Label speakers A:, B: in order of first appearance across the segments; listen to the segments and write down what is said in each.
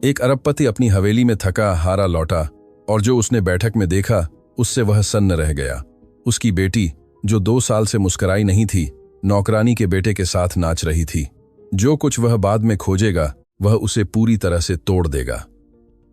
A: एक अरबपति अपनी हवेली में थका हारा लौटा और जो उसने बैठक में देखा उससे वह सन्न रह गया। उसकी बेटी, जो 2 साल से मुस्कुराई नहीं थी, नौकरानी के बेटे के साथ नाच रही थी। जो कुछ वह बाद में खोजेगा वह उसे पूरी तरह से तोड़ देगा।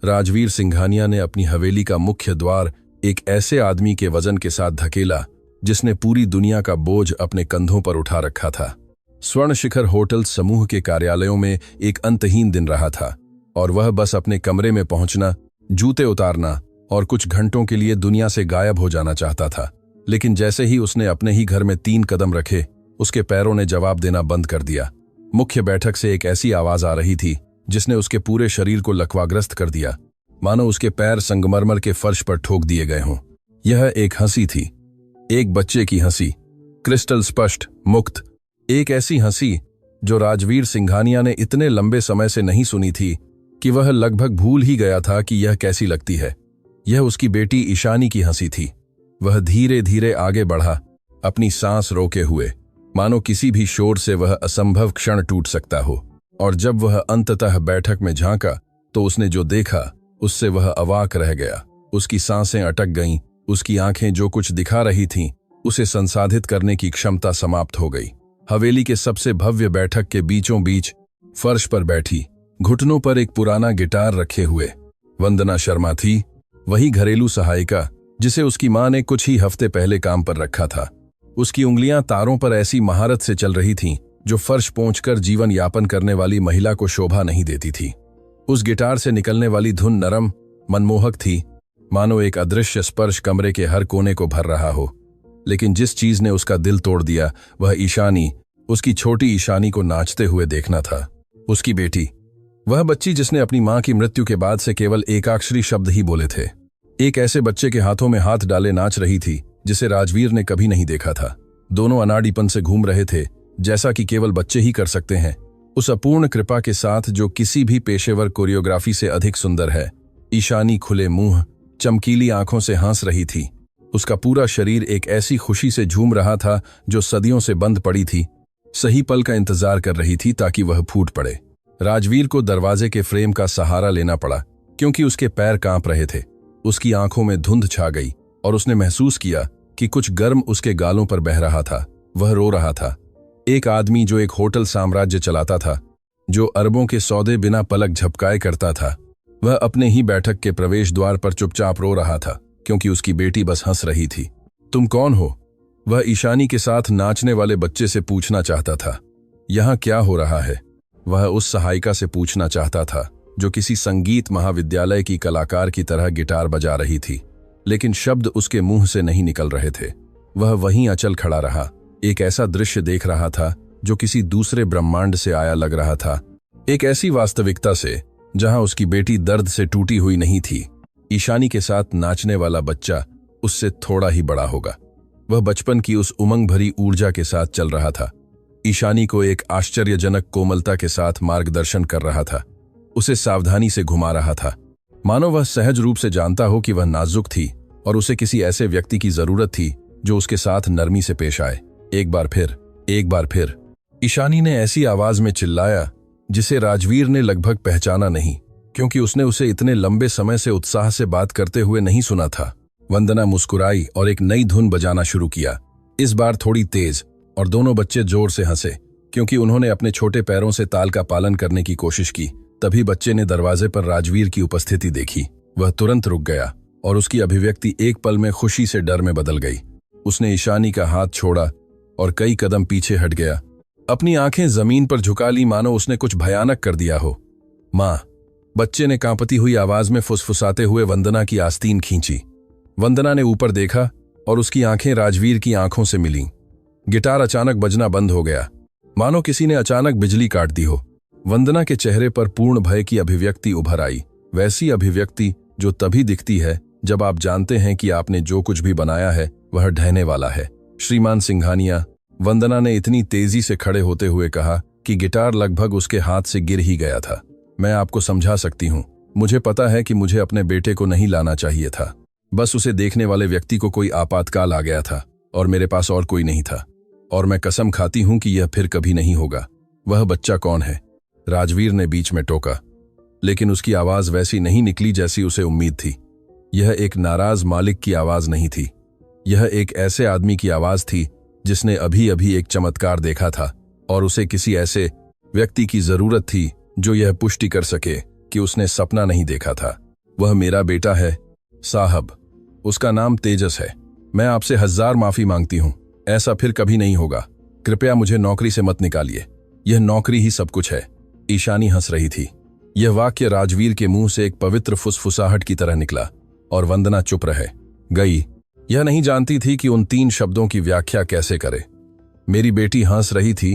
A: राजवीर सिंघानिया ने अपनी हवेली का मुख्य द्वार एक ऐसे आदमी के वजन के साथ धकेला जिसने पूरी दुनिया का बोझ अपने कंधों पर उठा रखा था। स्वर्ण शिखर होटल समूह के कार्यालयों में एक अंतहीन दिन रहा था और वह बस अपने कमरे में पहुंचना, जूते उतारना और कुछ घंटों के लिए दुनिया से गायब हो जाना चाहता था। लेकिन जैसे ही उसने अपने ही घर में 3 कदम रखे, उसके पैरों ने जवाब देना बंद कर दिया। मुख्य बैठक से एक ऐसी आवाज आ रही थी जिसने उसके पूरे शरीर को लकवाग्रस्त कर दिया, मानो उसके पैर संगमरमर के फर्श पर ठोक दिए गए हों। यह एक हंसी थी, एक बच्चे की हंसी, क्रिस्टल स्पष्ट, मुक्त, एक ऐसी हंसी जो राजवीर सिंघानिया ने इतने लंबे समय से नहीं सुनी थी कि वह लगभग भूल ही गया था कि यह कैसी लगती है। यह उसकी बेटी ईशानी की हंसी थी। वह धीरे धीरे आगे बढ़ा, अपनी सांस रोके हुए, मानो किसी भी शोर से वह असंभव क्षण टूट सकता हो। और जब वह अंततः बैठक में झांका तो उसने जो देखा उससे वह अवाक रह गया। उसकी सांसें अटक गईं, उसकी आंखें जो कुछ दिखा रही थीं उसे संसाधित करने की क्षमता समाप्त हो गई। हवेली के सबसे भव्य बैठक के बीचों बीच फर्श पर बैठी, घुटनों पर एक पुराना गिटार रखे हुए वंदना शर्मा थी, वही घरेलू सहायिका जिसे उसकी मां ने कुछ ही हफ्ते पहले काम पर रखा था। उसकी उंगलियां तारों पर ऐसी महारत से चल रही थीं जो फर्श पहुंचकर जीवन यापन करने वाली महिला को शोभा नहीं देती थी। उस गिटार से निकलने वाली धुन नरम, मनमोहक थी, मानो एक अदृश्य स्पर्श कमरे के हर कोने को भर रहा हो। लेकिन जिस चीज ने उसका दिल तोड़ दिया वह ईशानी, उसकी छोटी ईशानी को नाचते हुए देखना था। उसकी बेटी, वह बच्ची जिसने अपनी मां की मृत्यु के बाद से केवल एकाक्षरी शब्द ही बोले थे, एक ऐसे बच्चे के हाथों में हाथ डाले नाच रही थी जिसे राजवीर ने कभी नहीं देखा था। दोनों अनाड़ीपन से घूम रहे थे, जैसा कि केवल बच्चे ही कर सकते हैं, उस अपूर्ण कृपा के साथ जो किसी भी पेशेवर कोरियोग्राफी से अधिक सुंदर है। ईशानी खुले मुंह, चमकीली आंखों से हंस रही थी। उसका पूरा शरीर एक ऐसी खुशी से झूम रहा था जो सदियों से बंद पड़ी थी, सही पल का इंतजार कर रही थी ताकि वह फूट पड़े। राजवीर को दरवाजे के फ्रेम का सहारा लेना पड़ा क्योंकि उसके पैर कांप रहे थे। उसकी आंखों में धुंध छा गई और उसने महसूस किया कि कुछ गर्म उसके गालों पर बह रहा था। वह रो रहा था। एक आदमी जो एक होटल साम्राज्य चलाता था, जो अरबों के सौदे बिना पलक झपकाए करता था, वह अपने ही बैठक के प्रवेश द्वार पर चुपचाप रो रहा था क्योंकि उसकी बेटी बस हंस रही थी। तुम कौन हो? वह ईशानी के साथ नाचने वाले बच्चे से पूछना चाहता था। यहाँ क्या हो रहा है? वह उस सहायिका से पूछना चाहता था जो किसी संगीत महाविद्यालय की कलाकार की तरह गिटार बजा रही थी, लेकिन शब्द उसके मुंह से नहीं निकल रहे थे। वह वहीं अचल खड़ा रहा, एक ऐसा दृश्य देख रहा था जो किसी दूसरे ब्रह्मांड से आया लग रहा था, एक ऐसी वास्तविकता से जहां उसकी बेटी दर्द से टूटी हुई नहीं थी। ईशानी के साथ नाचने वाला बच्चा उससे थोड़ा ही बड़ा होगा। वह बचपन की उस उमंग भरी ऊर्जा के साथ चल रहा था, ईशानी को एक आश्चर्यजनक कोमलता के साथ मार्गदर्शन कर रहा था, उसे सावधानी से घुमा रहा था, मानो वह सहज रूप से जानता हो कि वह नाजुक थी और उसे किसी ऐसे व्यक्ति की जरूरत थी जो उसके साथ नरमी से पेश आए। एक बार फिर ईशानी ने ऐसी आवाज में चिल्लाया जिसे राजवीर ने लगभग पहचाना नहीं, क्योंकि उसने उसे इतने लंबे समय से उत्साह से बात करते हुए नहीं सुना था। वंदना मुस्कुराई और एक नई धुन बजाना शुरू किया, इस बार थोड़ी तेज, और दोनों बच्चे जोर से हंसे क्योंकि उन्होंने अपने छोटे पैरों से ताल का पालन करने की कोशिश की। तभी बच्चे ने दरवाजे पर राजवीर की उपस्थिति देखी। वह तुरंत रुक गया और उसकी अभिव्यक्ति एक पल में खुशी से डर में बदल गई। उसने ईशानी का हाथ छोड़ा और कई कदम पीछे हट गया, अपनी आंखें जमीन पर झुका ली मानो उसने कुछ भयानक कर दिया हो। मां, बच्चे ने कांपती हुई आवाज में फुसफुसाते हुए वंदना की आस्तीन खींची। वंदना ने ऊपर देखा और उसकी आंखें राजवीर की आंखों से मिलीं। गिटार अचानक बजना बंद हो गया, मानो किसी ने अचानक बिजली काट दी हो। वंदना के चेहरे पर पूर्ण भय की अभिव्यक्ति उभर आई, वैसी अभिव्यक्ति जो तभी दिखती है जब आप जानते हैं कि आपने जो कुछ भी बनाया है वह ढहने वाला है। श्रीमान सिंघानिया, वंदना ने इतनी तेजी से खड़े होते हुए कहा कि गिटार लगभग उसके हाथ से गिर ही गया था। मैं आपको समझा सकती हूँ, मुझे पता है कि मुझे अपने बेटे को नहीं लाना चाहिए था, बस उसे देखने वाले व्यक्ति को कोई आपातकाल आ गया था और मेरे पास और कोई नहीं था, और मैं कसम खाती हूं कि यह फिर कभी नहीं होगा। वह बच्चा कौन है? राजवीर ने बीच में टोका। लेकिन उसकी आवाज वैसी नहीं निकली जैसी उसे उम्मीद थी। यह एक नाराज मालिक की आवाज नहीं थी। यह एक ऐसे आदमी की आवाज थी जिसने अभी अभी एक चमत्कार देखा था और उसे किसी ऐसे व्यक्ति की जरूरत थी जो यह पुष्टि कर सके कि उसने सपना नहीं देखा था। वह मेरा बेटा है साहब। उसका नाम तेजस है। मैं आपसे 1000 माफी मांगती हूं। ऐसा फिर कभी नहीं होगा। कृपया मुझे नौकरी से मत निकालिए। यह नौकरी ही सब कुछ है। ईशानी हंस रही थी। यह वाक्य राजवीर के मुंह से एक पवित्र फुसफुसाहट की तरह निकला और वंदना चुप रह गई। यह नहीं जानती थी कि उन 3 शब्दों की व्याख्या कैसे करे। मेरी बेटी हंस रही थी,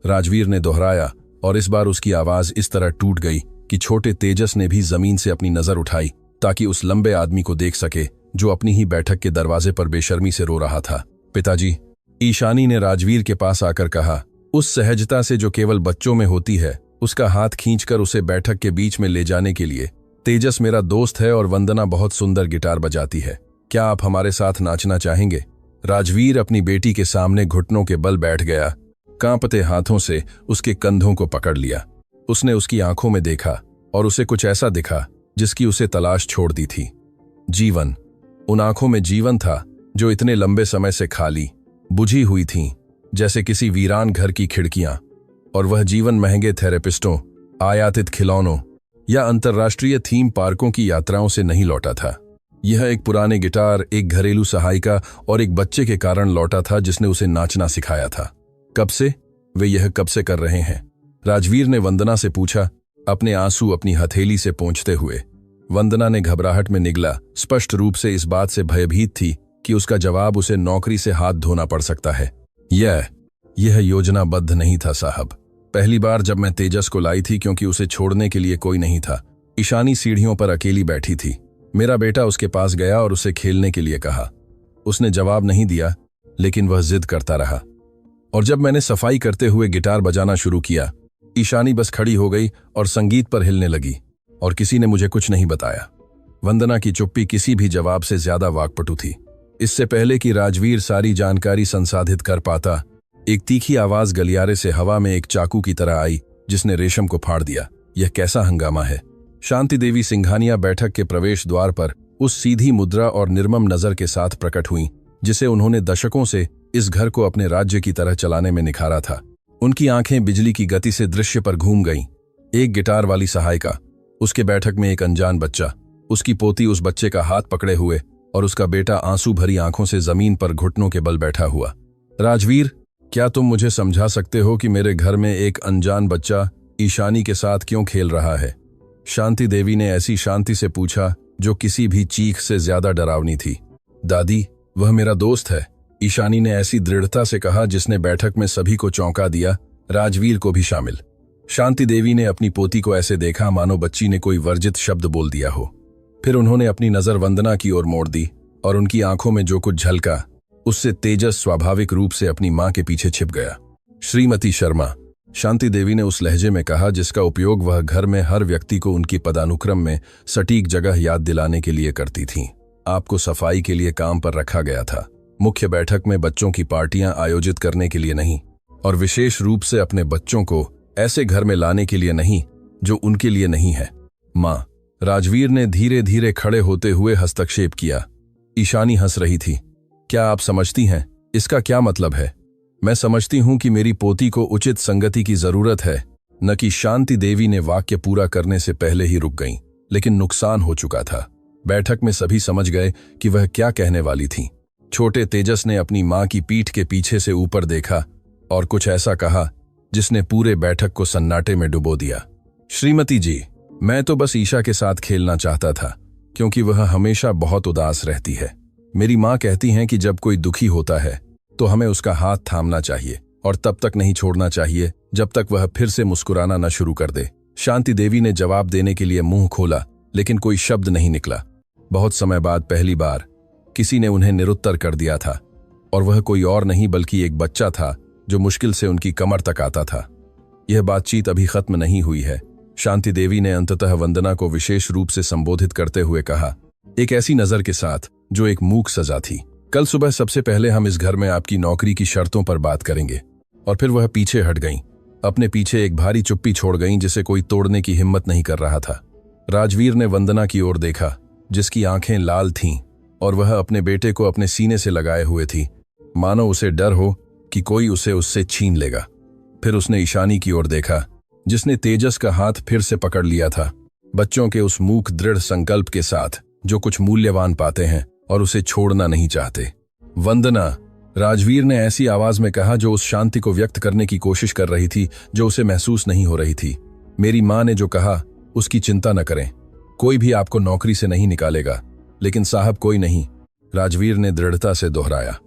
A: राजवीर ने दोहराया, और इस बार उसकी आवाज इस तरह टूट गई कि छोटे तेजस ने भी जमीन से अपनी नजर उठाई ताकि उस लंबे आदमी को देख सके जो अपनी ही बैठक के दरवाजे पर बेशर्मी से रो रहा था। पिताजी, ईशानी ने राजवीर के पास आकर कहा, उस सहजता से जो केवल बच्चों में होती है, उसका हाथ खींचकर उसे बैठक के बीच में ले जाने के लिए। तेजस मेरा दोस्त है और वंदना बहुत सुंदर गिटार बजाती है। क्या आप हमारे साथ नाचना चाहेंगे? राजवीर अपनी बेटी के सामने घुटनों के बल बैठ गया, कांपते हाथों से उसके कंधों को पकड़ लिया। उसने उसकी आंखों में देखा और उसे कुछ ऐसा दिखा जिसकी उसे तलाश छोड़ दी थी। जीवन। उन आंखों में जीवन था जो इतने लंबे समय से खाली, बुझी हुई थीं, जैसे किसी वीरान घर की खिड़कियां। और वह जीवन महंगे थेरेपिस्टों, आयातित खिलौनों या अंतर्राष्ट्रीय थीम पार्कों की यात्राओं से नहीं लौटा था। यह एक पुराने गिटार, एक घरेलू सहायिका और एक बच्चे के कारण लौटा था जिसने उसे नाचना सिखाया था। कब से? वे यह कब से कर रहे हैं? राजवीर ने वंदना से पूछा, अपने आंसू अपनी हथेली से पोंछते हुए। वंदना ने घबराहट में निगला, स्पष्ट रूप से इस बात से भयभीत थी कि उसका जवाब उसे नौकरी से हाथ धोना पड़ सकता है। यह योजनाबद्ध नहीं था साहब। पहली बार जब मैं तेजस को लाई थी क्योंकि उसे छोड़ने के लिए कोई नहीं था। ईशानी सीढ़ियों पर अकेली बैठी थी। मेरा बेटा उसके पास गया और उसे खेलने के लिए कहा। उसने जवाब नहीं दिया, लेकिन वह जिद करता रहा। और जब मैंने सफाई करते हुए गिटार बजाना शुरू किया, ईशानी बस खड़ी हो गई और संगीत पर हिलने लगी, और किसी ने मुझे कुछ नहीं बताया। वंदना की चुप्पी किसी भी जवाब से ज्यादा वाकपटु थी। इससे पहले कि राजवीर सारी जानकारी संसाधित कर पाता, एक तीखी आवाज गलियारे से हवा में एक चाकू की तरह आई जिसने रेशम को फाड़ दिया। यह कैसा हंगामा है? शांति देवी सिंघानिया बैठक के प्रवेश द्वार पर उस सीधी मुद्रा और निर्मम नजर के साथ प्रकट हुई जिसे उन्होंने दशकों से इस घर को अपने राज्य की तरह चलाने में निखारा था। उनकी आंखें बिजली की गति से दृश्य पर घूम गईं। एक गिटार वाली सहायिका, उसके बैठक में एक अनजान बच्चा, उसकी पोती उस बच्चे का हाथ पकड़े हुए, और उसका बेटा आंसू भरी आंखों से जमीन पर घुटनों के बल बैठा हुआ। राजवीर, क्या तुम मुझे समझा सकते हो कि मेरे घर में एक अनजान बच्चा ईशानी के साथ क्यों खेल रहा है? शांति देवी ने ऐसी शांति से पूछा जो किसी भी चीख से ज्यादा डरावनी थी। दादी, वह मेरा दोस्त है, ईशानी ने ऐसी दृढ़ता से कहा जिसने बैठक में सभी को चौंका दिया, राजवीर को भी शामिल। शांति देवी ने अपनी पोती को ऐसे देखा मानो बच्ची ने कोई वर्जित शब्द बोल दिया हो। फिर उन्होंने अपनी नजर वंदना की ओर मोड़ दी और उनकी आंखों में जो कुछ झलका उससे तेजस स्वाभाविक रूप से अपनी मां के पीछे छिप गया। श्रीमती शर्मा, शांति देवी ने उस लहजे में कहा जिसका उपयोग वह घर में हर व्यक्ति को उनकी पदानुक्रम में सटीक जगह याद दिलाने के लिए करती थीं। आपको सफाई के लिए काम पर रखा गया था, मुख्य बैठक में बच्चों की पार्टियां आयोजित करने के लिए नहीं, और विशेष रूप से अपने बच्चों को ऐसे घर में लाने के लिए नहीं जो उनके लिए नहीं है। मां, राजवीर ने धीरे धीरे खड़े होते हुए हस्तक्षेप किया। ईशानी हंस रही थी। क्या आप समझती हैं इसका क्या मतलब है? मैं समझती हूं कि मेरी पोती को उचित संगति की जरूरत है, न कि। शांति देवी ने वाक्य पूरा करने से पहले ही रुक गईं, लेकिन नुकसान हो चुका था। बैठक में सभी समझ गए कि वह क्या कहने वाली थी। छोटे तेजस ने अपनी मां की पीठ के पीछे से ऊपर देखा और कुछ ऐसा कहा जिसने पूरे बैठक को सन्नाटे में डुबो दिया। श्रीमती जी, मैं तो बस ईशा के साथ खेलना चाहता था क्योंकि वह हमेशा बहुत उदास रहती है। मेरी मां कहती हैं कि जब कोई दुखी होता है तो हमें उसका हाथ थामना चाहिए और तब तक नहीं छोड़ना चाहिए जब तक वह फिर से मुस्कुराना न शुरू कर दे। शांति देवी ने जवाब देने के लिए मुंह खोला, लेकिन कोई शब्द नहीं निकला। बहुत समय बाद पहली बार किसी ने उन्हें निरुत्तर कर दिया था, और वह कोई और नहीं बल्कि एक बच्चा था जो मुश्किल से उनकी कमर तक आता था। यह बातचीत अभी खत्म नहीं हुई है, शांति देवी ने अंततः वंदना को विशेष रूप से संबोधित करते हुए कहा, एक ऐसी नजर के साथ जो एक मूक सजा थी। कल सुबह सबसे पहले हम इस घर में आपकी नौकरी की शर्तों पर बात करेंगे। और फिर वह पीछे हट गईं, अपने पीछे एक भारी चुप्पी छोड़ गईं जिसे कोई तोड़ने की हिम्मत नहीं कर रहा था। राजवीर ने वंदना की ओर देखा, जिसकी आंखें लाल थीं और वह अपने बेटे को अपने सीने से लगाए हुए थी, मानो उसे डर हो कि कोई उसे उससे छीन लेगा। फिर उसने ईशानी की ओर देखा, जिसने तेजस का हाथ फिर से पकड़ लिया था, बच्चों के उस मूक दृढ़ संकल्प के साथ जो कुछ मूल्यवान पाते हैं और उसे छोड़ना नहीं चाहते। वंदना, राजवीर ने ऐसी आवाज में कहा जो उस शांति को व्यक्त करने की कोशिश कर रही थी जो उसे महसूस नहीं हो रही थी। मेरी मां ने जो कहा उसकी चिंता न करें, कोई भी आपको नौकरी से नहीं निकालेगा, लेकिन साहब कोई नहीं, राजवीर ने दृढ़ता से दोहराया।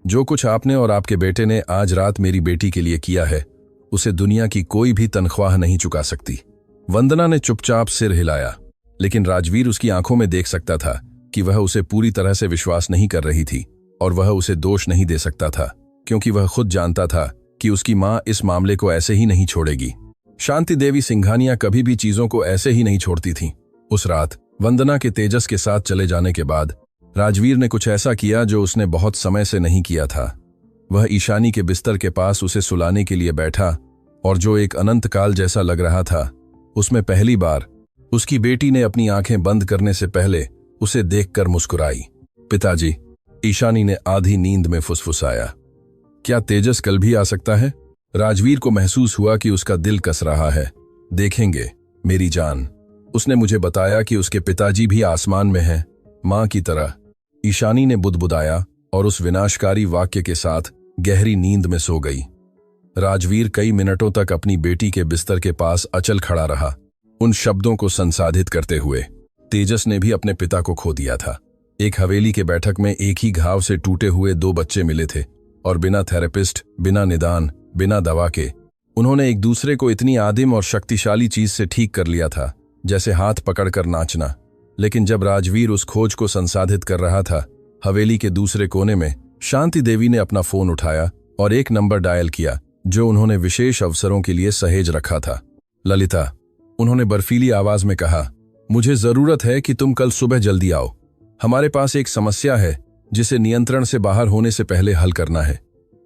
A: जो कुछ आपने और आपके बेटे ने आज रात मेरी बेटी के लिए किया है, उसे दुनिया की कोई भी तनख्वाह नहीं चुका सकती। वंदना ने चुपचाप सिर हिलाया, लेकिन राजवीर उसकी आंखों में देख सकता था कि वह उसे पूरी तरह से विश्वास नहीं कर रही थी और वह उसे दोष नहीं दे सकता था, क्योंकि वह खुद जानता था कि उसकी मां इस मामले को ऐसे ही नहीं छोड़ेगी। शांति देवी सिंघानिया कभी भी चीजों को ऐसे ही नहीं छोड़ती थीं। उस रात वंदना के तेजस के साथ चले जाने के बाद राजवीर ने कुछ ऐसा किया जो उसने बहुत समय से नहीं किया था। वह ईशानी के बिस्तर के पास उसे सुलाने के लिए बैठा और जो एक अनंत काल जैसा लग रहा था, उसमें पहली बार उसकी बेटी ने अपनी आंखें बंद करने से पहले उसे देखकर मुस्कुराई। पिताजी, ईशानी ने आधी नींद में फुसफुसाया। क्या तेजस कल भी आ सकता है? राजवीर को महसूस हुआ कि उसका दिल कस रहा है। देखेंगे मेरी जान, उसने मुझे बताया कि उसके पिताजी भी आसमान में हैं, मां की तरह। ईशानी ने बुदबुदाया और उस विनाशकारी वाक्य के साथ गहरी नींद में सो गई। राजवीर कई मिनटों तक अपनी बेटी के बिस्तर के पास अचल खड़ा रहा, उन शब्दों को संसाधित करते हुए। तेजस ने भी अपने पिता को खो दिया था। एक हवेली के बैठक में एक ही घाव से टूटे हुए 2 बच्चे मिले थे और बिना थेरेपिस्ट, बिना निदान, बिना दवा के उन्होंने एक दूसरे को इतनी आदिम और शक्तिशाली चीज से ठीक कर लिया था, जैसे हाथ पकड़कर नाचना। लेकिन जब राजवीर उस खोज को संसाधित कर रहा था, हवेली के दूसरे कोने में शांति देवी ने अपना फोन उठाया और एक नंबर डायल किया जो उन्होंने विशेष अवसरों के लिए सहेज रखा था। ललिता, उन्होंने बर्फीली आवाज में कहा, मुझे जरूरत है कि तुम कल सुबह जल्दी आओ। हमारे पास एक समस्या है जिसे नियंत्रण से बाहर होने से पहले हल करना है।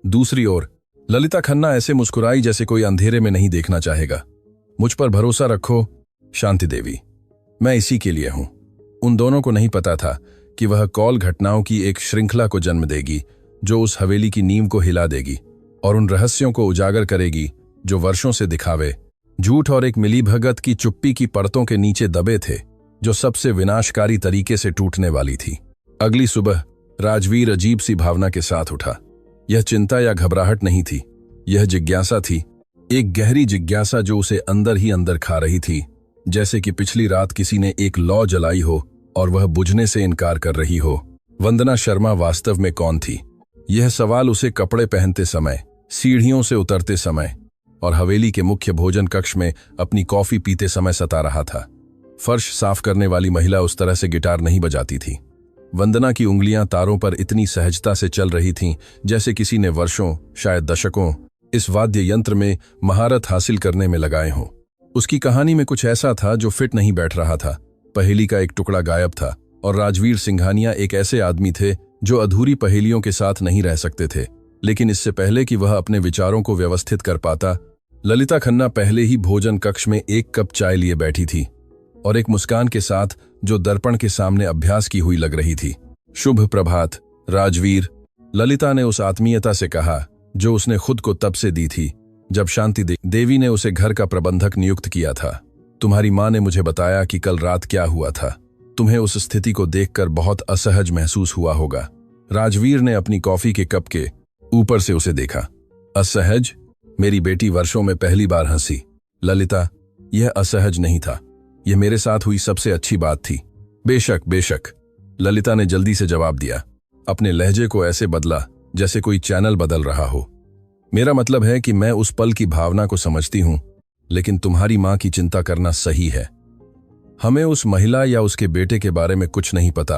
A: दूसरी ओर ललिता खन्ना ऐसे मुस्कुराई जैसे कोई अंधेरे में नहीं देखना चाहेगा। मुझ पर भरोसा रखो शांति देवी, मैं इसी के लिए हूं। उन दोनों को नहीं पता था कि वह कॉल घटनाओं की एक श्रृंखला को जन्म देगी जो उस हवेली की नींव को हिला देगी और उन रहस्यों को उजागर करेगी जो वर्षों से दिखावे, झूठ और एक मिलीभगत की चुप्पी की परतों के नीचे दबे थे, जो सबसे विनाशकारी तरीके से टूटने वाली थी। अगली सुबह राजवीर अजीब सी भावना के साथ उठा। यह चिंता या घबराहट नहीं थी, यह जिज्ञासा थी, एक गहरी जिज्ञासा जो उसे अंदर ही अंदर खा रही थी, जैसे कि पिछली रात किसी ने एक लौ जलाई हो और वह बुझने से इनकार कर रही हो। वंदना शर्मा वास्तव में कौन थी? यह सवाल उसे कपड़े पहनते समय, सीढ़ियों से उतरते समय और हवेली के मुख्य भोजन कक्ष में अपनी कॉफी पीते समय सता रहा था। फर्श साफ करने वाली महिला उस तरह से गिटार नहीं बजाती थी। वंदना की उंगलियां तारों पर इतनी सहजता से चल रही थीं जैसे किसी ने वर्षों, शायद दशकों, इस वाद्य यंत्र में महारत हासिल करने में लगाए हों। उसकी कहानी में कुछ ऐसा था जो फिट नहीं बैठ रहा था। पहेली का एक टुकड़ा गायब था और राजवीर सिंघानिया एक ऐसे आदमी थे जो अधूरी पहेलियों के साथ नहीं रह सकते थे। लेकिन इससे पहले कि वह अपने विचारों को व्यवस्थित कर पाता, ललिता खन्ना पहले ही भोजन कक्ष में एक कप चाय लिए बैठी थी और एक मुस्कान के साथ जो दर्पण के सामने अभ्यास की हुई लग रही थी। शुभ प्रभात राजवीर, ललिता ने उस आत्मीयता से कहा जो उसने खुद को तब से दी थी जब शांति देवी ने उसे घर का प्रबंधक नियुक्त किया था। तुम्हारी मां ने मुझे बताया कि कल रात क्या हुआ था। तुम्हें उस स्थिति को देखकर बहुत असहज महसूस हुआ होगा। राजवीर ने अपनी कॉफी के कप के ऊपर से उसे देखा। असहज? मेरी बेटी वर्षों में पहली बार हंसी। ललिता, यह असहज नहीं था, यह मेरे साथ हुई सबसे अच्छी बात थी। बेशक बेशक, ललिता ने जल्दी से जवाब दिया, अपने लहजे को ऐसे बदला जैसे कोई चैनल बदल रहा हो। मेरा मतलब है कि मैं उस पल की भावना को समझती हूं, लेकिन तुम्हारी मां की चिंता करना सही है। हमें उस महिला या उसके बेटे के बारे में कुछ नहीं पता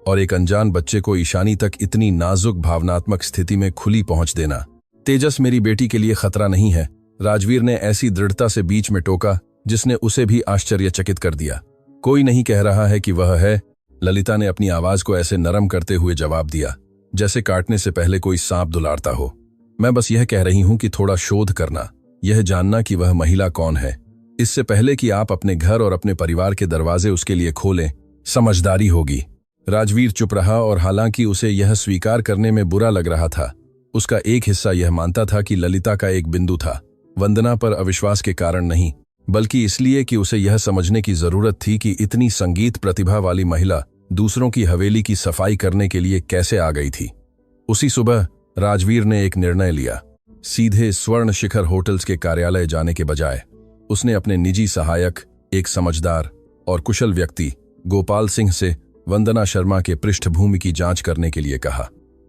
A: और एक अनजान बच्चे को ईशानी तक इतनी नाजुक भावनात्मक स्थिति में खुली पहुंच देना। तेजस मेरी बेटी के लिए खतरा नहीं है, राजवीर ने ऐसी दृढ़ता से बीच में टोका जिसने उसे भी आश्चर्यचकित कर दिया। कोई नहीं कह रहा है कि वह है, ललिता ने अपनी आवाज को ऐसे नरम करते हुए जवाब दिया जैसे काटने से पहले कोई सांप दुलारता हो। मैं बस यह कह रही हूं कि थोड़ा शोध करना, यह जानना कि वह महिला कौन है, इससे पहले कि आप अपने घर और अपने परिवार के दरवाजे उसके लिए खोलें, समझदारी होगी। राजवीर चुप रहा और हालांकि उसे यह स्वीकार करने में बुरा लग रहा था, उसका एक हिस्सा यह मानता था कि ललिता का एक बिंदु था, वंदना पर अविश्वास के कारण नहीं, बल्कि इसलिए कि उसे यह समझने की जरूरत थी कि इतनी संगीत प्रतिभा वाली महिला दूसरों की हवेली की सफाई करने के लिए कैसे आ गई थी। उसी सुबह राजवीर ने एक निर्णय लिया। सीधे स्वर्ण शिखर होटल्स के कार्यालय जाने के बजाय उसने अपने निजी सहायक, एक समझदार और कुशल व्यक्ति गोपाल सिंह से वंदना शर्मा के पृष्ठभूमि की जांच करने के लिए कहा।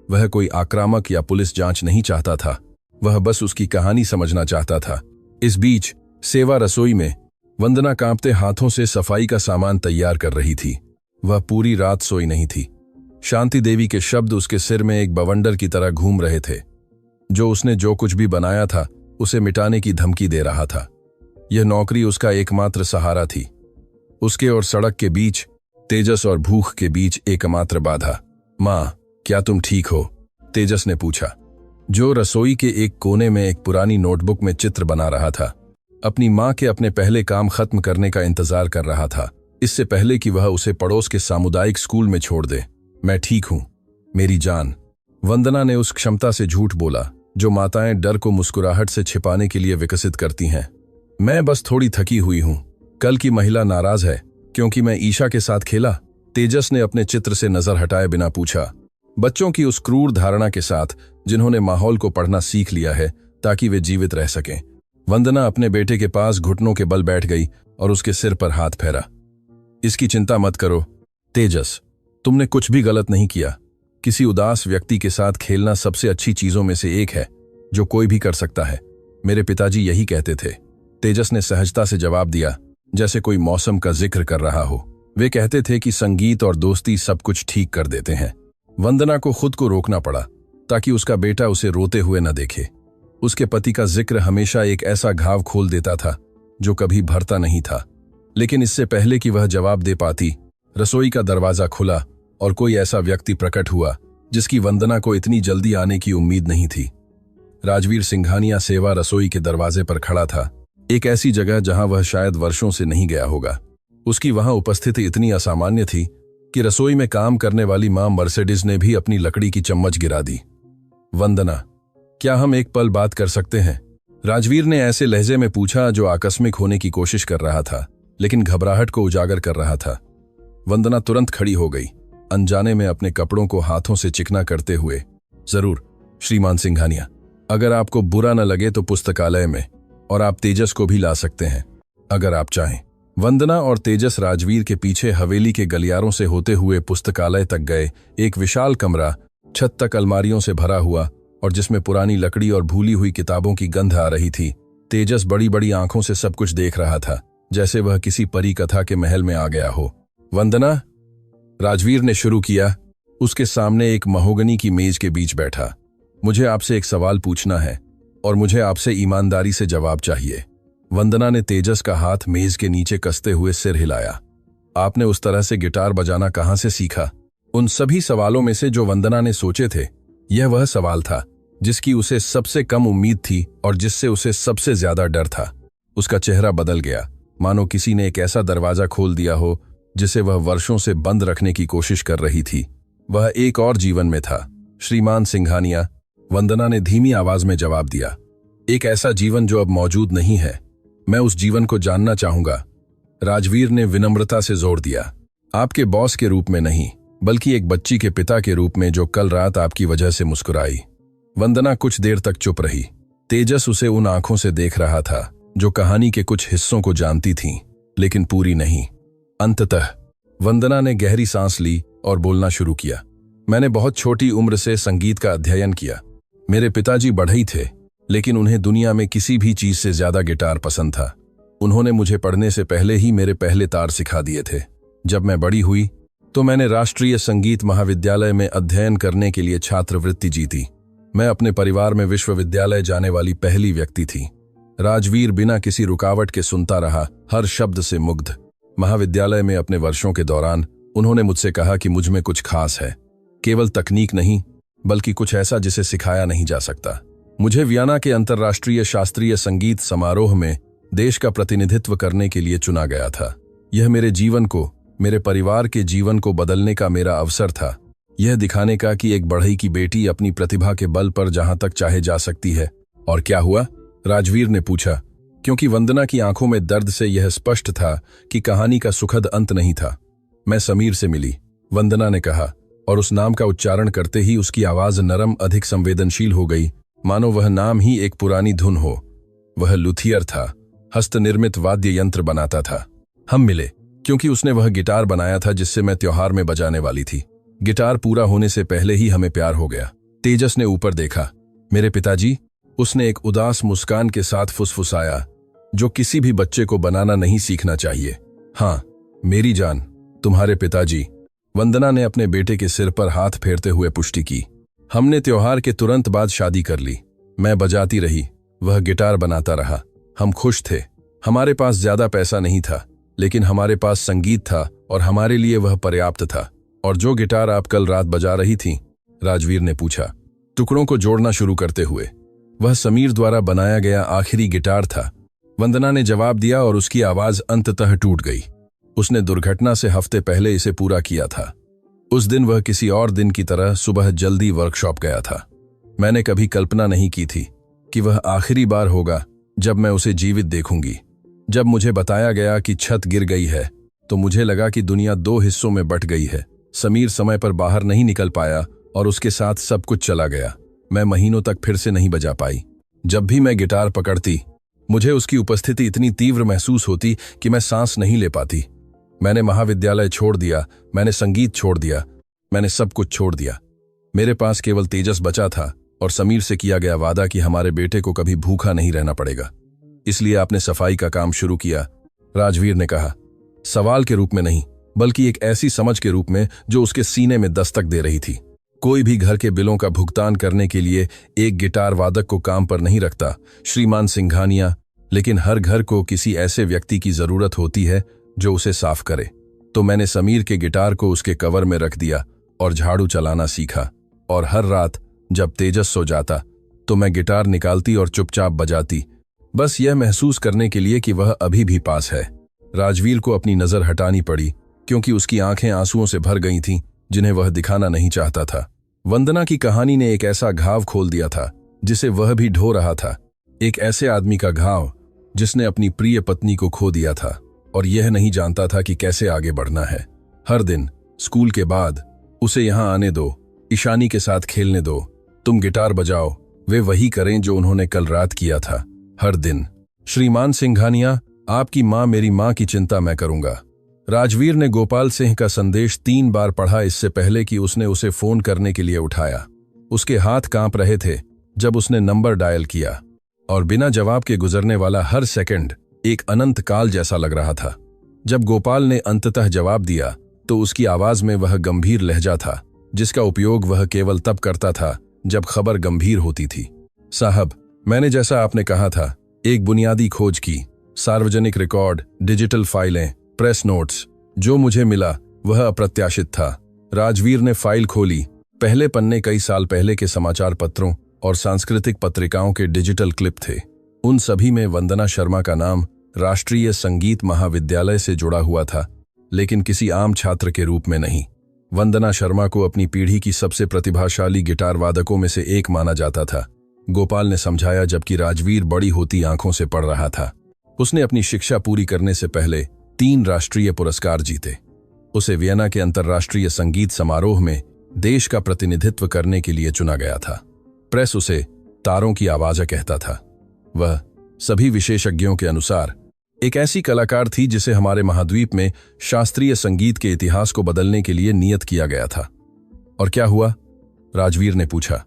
A: वह कोई आक्रामक या पुलिस जांच नहीं चाहता था, वह बस उसकी कहानी समझना चाहता था। इस बीच सेवा रसोई में वंदना कांपते हाथों से सफाई का सामान तैयार कर रही थी। वह पूरी रात सोई नहीं थी। शांति देवी के शब्द उसके सिर में एक बवंडर की तरह घूम रहे थे, जो उसने जो कुछ भी बनाया था उसे मिटाने की धमकी दे रहा था। यह नौकरी उसका एकमात्र सहारा थी। उसके और सड़क के बीच, तेजस और भूख के बीच एकमात्र बाधा। माँ, क्या तुम ठीक हो? तेजस ने पूछा, जो रसोई के एक कोने में एक पुरानी नोटबुक में चित्र बना रहा था। अपनी माँ के अपने पहले काम खत्म करने का इंतजार कर रहा था, इससे पहले कि वह उसे पड़ोस के सामुदायिक स्कूल में छोड़ दे। मैं ठीक हूं मेरी जान, वंदना ने उस क्षमता से झूठ बोला जो माताएं डर को मुस्कुराहट से छिपाने के लिए विकसित करती हैं। मैं बस थोड़ी थकी हुई हूं। कल की महिला नाराज है क्योंकि मैं ईशा के साथ खेला? तेजस ने अपने चित्र से नजर हटाए बिना पूछा। बच्चों की उस क्रूर धारणा के साथ जिन्होंने माहौल को पढ़ना सीख लिया है ताकि वे जीवित रह सकें। वंदना अपने बेटे के पास घुटनों के बल बैठ गई और उसके सिर पर हाथ फेरा। इसकी चिंता मत करो तेजस, तुमने कुछ भी गलत नहीं किया। किसी उदास व्यक्ति के साथ खेलना सबसे अच्छी चीजों में से एक है जो कोई भी कर सकता है। मेरे पिताजी यही कहते थे। तेजस ने सहजता से जवाब दिया, जैसे कोई मौसम का जिक्र कर रहा हो। वे कहते थे कि संगीत और दोस्ती सब कुछ ठीक कर देते हैं। वंदना को खुद को रोकना पड़ा ताकि उसका बेटा उसे रोते हुए न देखे। उसके पति का जिक्र हमेशा एक ऐसा घाव खोल देता था जो कभी भरता नहीं था। लेकिन इससे पहले कि वह जवाब दे पाती, रसोई का दरवाजा खुला और कोई ऐसा व्यक्ति प्रकट हुआ जिसकी वंदना को इतनी जल्दी आने की उम्मीद नहीं थी। राजवीर सिंघानिया सेवा रसोई के दरवाजे पर खड़ा था, एक ऐसी जगह जहां वह शायद वर्षों से नहीं गया होगा। उसकी वहां उपस्थिति इतनी असामान्य थी कि रसोई में काम करने वाली मां मर्सिडीज ने भी अपनी लकड़ी की चम्मच गिरा दी। वंदना, क्या हम एक पल बात कर सकते हैं? राजवीर ने ऐसे लहजे में पूछा जो आकस्मिक होने की कोशिश कर रहा था लेकिन घबराहट को उजागर कर रहा था। वंदना तुरंत खड़ी हो गई, अनजाने में अपने कपड़ों को हाथों से चिकना करते हुए। जरूर श्रीमान सिंघानिया, अगर आपको बुरा न लगे तो पुस्तकालय में, और आप तेजस को भी ला सकते हैं अगर आप चाहें। वंदना और तेजस राजवीर के पीछे हवेली के गलियारों से होते हुए पुस्तकालय तक गए। एक विशाल कमरा, छत तक अलमारियों से भरा हुआ और जिसमें पुरानी लकड़ी और भूली हुई किताबों की गंध आ रही थी। तेजस बड़ी बड़ी आंखों से सब कुछ देख रहा था, जैसे वह किसी परी कथा के महल में आ गया हो। वंदना, राजवीर ने शुरू किया, उसके सामने एक महोगनी की मेज के बीच बैठा। मुझे आपसे एक सवाल पूछना है और मुझे आपसे ईमानदारी से जवाब चाहिए। वंदना ने तेजस का हाथ मेज के नीचे कसते हुए सिर हिलाया। आपने उस तरह से गिटार बजाना कहां से सीखा? उन सभी सवालों में से जो वंदना ने सोचे थे, यह वह सवाल था जिसकी उसे सबसे कम उम्मीद थी और जिससे उसे सबसे ज्यादा डर था। उसका चेहरा बदल गया, मानो किसी ने एक ऐसा दरवाजा खोल दिया हो जिसे वह वर्षों से बंद रखने की कोशिश कर रही थी। वह एक और जीवन में था। श्रीमान सिंघानिया, वंदना ने धीमी आवाज में जवाब दिया, एक ऐसा जीवन जो अब मौजूद नहीं है। मैं उस जीवन को जानना चाहूंगा। राजवीर ने विनम्रता से जोर दिया, आपके बॉस के रूप में नहीं, बल्कि एक बच्ची के पिता के रूप में जो कल रात आपकी वजह से मुस्कुराई। वंदना कुछ देर तक चुप रही। तेजस उसे उन आंखों से देख रहा था जो कहानी के कुछ हिस्सों को जानती थीं, लेकिन पूरी नहीं। अंततः वंदना ने गहरी सांस ली और बोलना शुरू किया, मैंने बहुत छोटी उम्र से संगीत का अध्ययन किया। मेरे पिताजी बढ़ई थे, लेकिन उन्हें दुनिया में किसी भी चीज से ज्यादा गिटार पसंद था। उन्होंने मुझे पढ़ने से पहले ही मेरे पहले तार सिखा दिए थे। जब मैं बड़ी हुई तो मैंने राष्ट्रीय संगीत महाविद्यालय में अध्ययन करने के लिए छात्रवृत्ति जीती। मैं अपने परिवार में विश्वविद्यालय जाने वाली पहली व्यक्ति थी। राजवीर बिना किसी रुकावट के सुनता रहा, हर शब्द से मुग्ध। महाविद्यालय में अपने वर्षों के दौरान उन्होंने मुझसे कहा कि मुझ में कुछ खास है, केवल तकनीक नहीं बल्कि कुछ ऐसा जिसे सिखाया नहीं जा सकता। मुझे वियना के अंतर्राष्ट्रीय शास्त्रीय संगीत समारोह में देश का प्रतिनिधित्व करने के लिए चुना गया था। यह मेरे जीवन को, मेरे परिवार के जीवन को बदलने का मेरा अवसर था। यह दिखाने का कि एक बढ़ई की बेटी अपनी प्रतिभा के बल पर जहां तक चाहे जा सकती है। और क्या हुआ? राजवीर ने पूछा, क्योंकि वंदना की आंखों में दर्द से यह स्पष्ट था कि कहानी का सुखद अंत नहीं था। मैं समीर से मिली, वंदना ने कहा, और उस नाम का उच्चारण करते ही उसकी आवाज नरम, अधिक संवेदनशील हो गई, मानो वह नाम ही एक पुरानी धुन हो। वह लुथियर था, हस्तनिर्मित वाद्य यंत्र बनाता था। हम मिले क्योंकि उसने वह गिटार बनाया था जिससे मैं त्योहार में बजाने वाली थी। गिटार पूरा होने से पहले ही हमें प्यार हो गया। तेजस ने ऊपर देखा। मेरे पिताजी, उसने एक उदास मुस्कान के साथ फुसफुसाया, जो किसी भी बच्चे को बनाना नहीं सीखना चाहिए। हाँ मेरी जान, तुम्हारे पिताजी। वंदना ने अपने बेटे के सिर पर हाथ फेरते हुए पुष्टि की। हमने त्योहार के तुरंत बाद शादी कर ली। मैं बजाती रही, वह गिटार बनाता रहा। हम खुश थे। हमारे पास ज्यादा पैसा नहीं था, लेकिन हमारे पास संगीत था और हमारे लिए वह पर्याप्त था। और जो गिटार आप कल रात बजा रही थीं? राजवीर ने पूछा, टुकड़ों को जोड़ना शुरू करते हुए। वह समीर द्वारा बनाया गया आखिरी गिटार था, वंदना ने जवाब दिया, और उसकी आवाज अंततः टूट गई। उसने दुर्घटना से हफ्ते पहले इसे पूरा किया था। उस दिन वह किसी और दिन की तरह सुबह जल्दी वर्कशॉप गया था। मैंने कभी कल्पना नहीं की थी कि वह आखिरी बार होगा जब मैं उसे जीवित देखूंगी। जब मुझे बताया गया कि छत गिर गई है तो मुझे लगा कि दुनिया दो हिस्सों में बट गई है। समीर समय पर बाहर नहीं निकल पाया और उसके साथ सब कुछ चला गया। मैं महीनों तक फिर से नहीं बजा पाई। जब भी मैं गिटार पकड़ती, मुझे उसकी उपस्थिति इतनी तीव्र महसूस होती कि मैं सांस नहीं ले पाती। मैंने महाविद्यालय छोड़ दिया, मैंने संगीत छोड़ दिया, मैंने सब कुछ छोड़ दिया। मेरे पास केवल तेजस बचा था और समीर से किया गया वादा कि हमारे बेटे को कभी भूखा नहीं रहना पड़ेगा। इसलिए आपने सफाई का काम शुरू किया, राजवीर ने कहा। सवाल के रूप में नहीं, बल्कि एक ऐसी समझ के रूप में जो उसके सीने में दस्तक दे रही थी। कोई भी घर के बिलों का भुगतान करने के लिए एक गिटार वादक को काम पर नहीं रखता, श्रीमान सिंघानिया, लेकिन हर घर को किसी ऐसे व्यक्ति की जरूरत होती है जो उसे साफ करे। तो मैंने समीर के गिटार को उसके कवर में रख दिया और झाड़ू चलाना सीखा। और हर रात जब तेजस सो जाता तो मैं गिटार निकालती और चुपचाप बजाती, बस यह महसूस करने के लिए कि वह अभी भी पास है। राजवीर को अपनी नजर हटानी पड़ी क्योंकि उसकी आंखें आंसुओं से भर गई थीं जिन्हें वह दिखाना नहीं चाहता था। वंदना की कहानी ने एक ऐसा घाव खोल दिया था जिसे वह भी ढो रहा था। एक ऐसे आदमी का घाव जिसने अपनी प्रिय पत्नी को खो दिया था और यह नहीं जानता था कि कैसे आगे बढ़ना है। हर दिन स्कूल के बाद उसे यहां आने दो, ईशानी के साथ खेलने दो, तुम गिटार बजाओ, वे वही करें जो उन्होंने कल रात किया था। हर दिन। श्रीमान सिंघानिया, आपकी मां मेरी मां की चिंता मैं करूंगा। राजवीर ने गोपाल सिंह का संदेश 3 बार पढ़ा इससे पहले कि उसने उसे फोन करने के लिए उठाया। उसके हाथ कांप रहे थे जब उसने नंबर डायल किया और बिना जवाब के गुजरने वाला हर सेकंड एक अनंत काल जैसा लग रहा था। जब गोपाल ने अंततः जवाब दिया तो उसकी आवाज में वह गंभीर लहजा था जिसका उपयोग वह केवल तब करता था जब खबर गंभीर होती थी। साहब, मैंने जैसा आपने कहा था एक बुनियादी खोज की, सार्वजनिक रिकॉर्ड, डिजिटल फाइलें, प्रेस नोट्स। जो मुझे मिला वह अप्रत्याशित था। राजवीर ने फाइल खोली। पहले पन्ने कई साल पहले के समाचार पत्रों और सांस्कृतिक पत्रिकाओं के डिजिटल क्लिप थे। उन सभी में वंदना शर्मा का नाम राष्ट्रीय संगीत महाविद्यालय से जुड़ा हुआ था, लेकिन किसी आम छात्र के रूप में नहीं। वंदना शर्मा को अपनी पीढ़ी की सबसे प्रतिभाशाली गिटार वादकों में से एक माना जाता था। गोपाल ने समझाया जबकि राजवीर बड़ी होती आंखों से पढ़ रहा था। उसने अपनी शिक्षा पूरी करने से पहले 3 राष्ट्रीय पुरस्कार जीते। उसे वियना के अंतर्राष्ट्रीय संगीत समारोह में देश का प्रतिनिधित्व करने के लिए चुना गया था। प्रेस उसे तारों की आवाज कहता था। वह सभी विशेषज्ञों के अनुसार एक ऐसी कलाकार थी जिसे हमारे महाद्वीप में शास्त्रीय संगीत के इतिहास को बदलने के लिए नियत किया गया था। और क्या हुआ? राजवीर ने पूछा।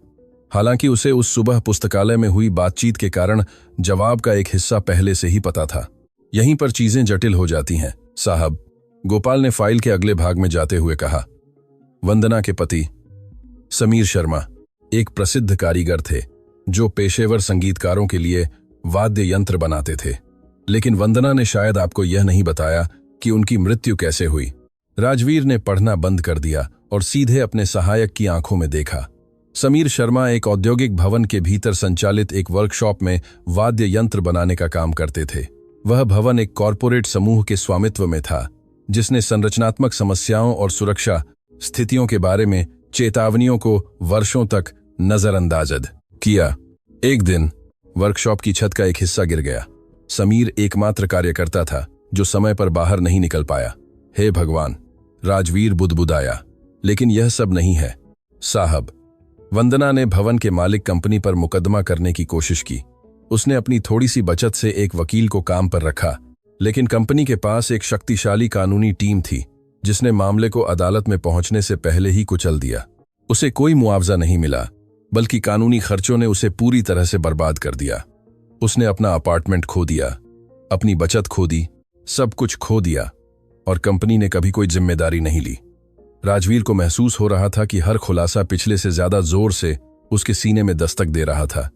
A: हालांकि उसे उस सुबह पुस्तकालय में हुई बातचीत के कारण जवाब का एक हिस्सा पहले से ही पता था। यहीं पर चीजें जटिल हो जाती हैं, साहब, गोपाल ने फाइल के अगले भाग में जाते हुए कहा। वंदना के पति समीर शर्मा एक प्रसिद्ध कारीगर थे जो पेशेवर संगीतकारों के लिए वाद्य यंत्र बनाते थे। लेकिन वंदना ने शायद आपको यह नहीं बताया कि उनकी मृत्यु कैसे हुई। राजवीर ने पढ़ना बंद कर दिया और सीधे अपने सहायक की आंखों में देखा। समीर शर्मा एक औद्योगिक भवन के भीतर संचालित एक वर्कशॉप में वाद्य यंत्र बनाने का काम करते थे। वह भवन एक कॉरपोरेट समूह के स्वामित्व में था, जिसने संरचनात्मक समस्याओं और सुरक्षा स्थितियों के बारे में चेतावनियों को वर्षों तक नजरअंदाज किया। एक दिन वर्कशॉप की छत का एक हिस्सा गिर गया। समीर एकमात्र कार्यकर्ता था जो समय पर बाहर नहीं निकल पाया। हे भगवान, राजवीर बुदबुदाया। लेकिन यह सब नहीं है साहब। वंदना ने भवन के मालिक कंपनी पर मुकदमा करने की कोशिश की। उसने अपनी थोड़ी सी बचत से एक वकील को काम पर रखा, लेकिन कंपनी के पास एक शक्तिशाली कानूनी टीम थी जिसने मामले को अदालत में पहुंचने से पहले ही कुचल दिया। उसे कोई मुआवजा नहीं मिला, बल्कि कानूनी खर्चों ने उसे पूरी तरह से बर्बाद कर दिया। उसने अपना अपार्टमेंट खो दिया, अपनी बचत खो दी, सब कुछ खो दिया, और कंपनी ने कभी कोई जिम्मेदारी नहीं ली। राजवीर को महसूस हो रहा था कि हर खुलासा पिछले से ज्यादा जोर से उसके सीने में दस्तक दे रहा था।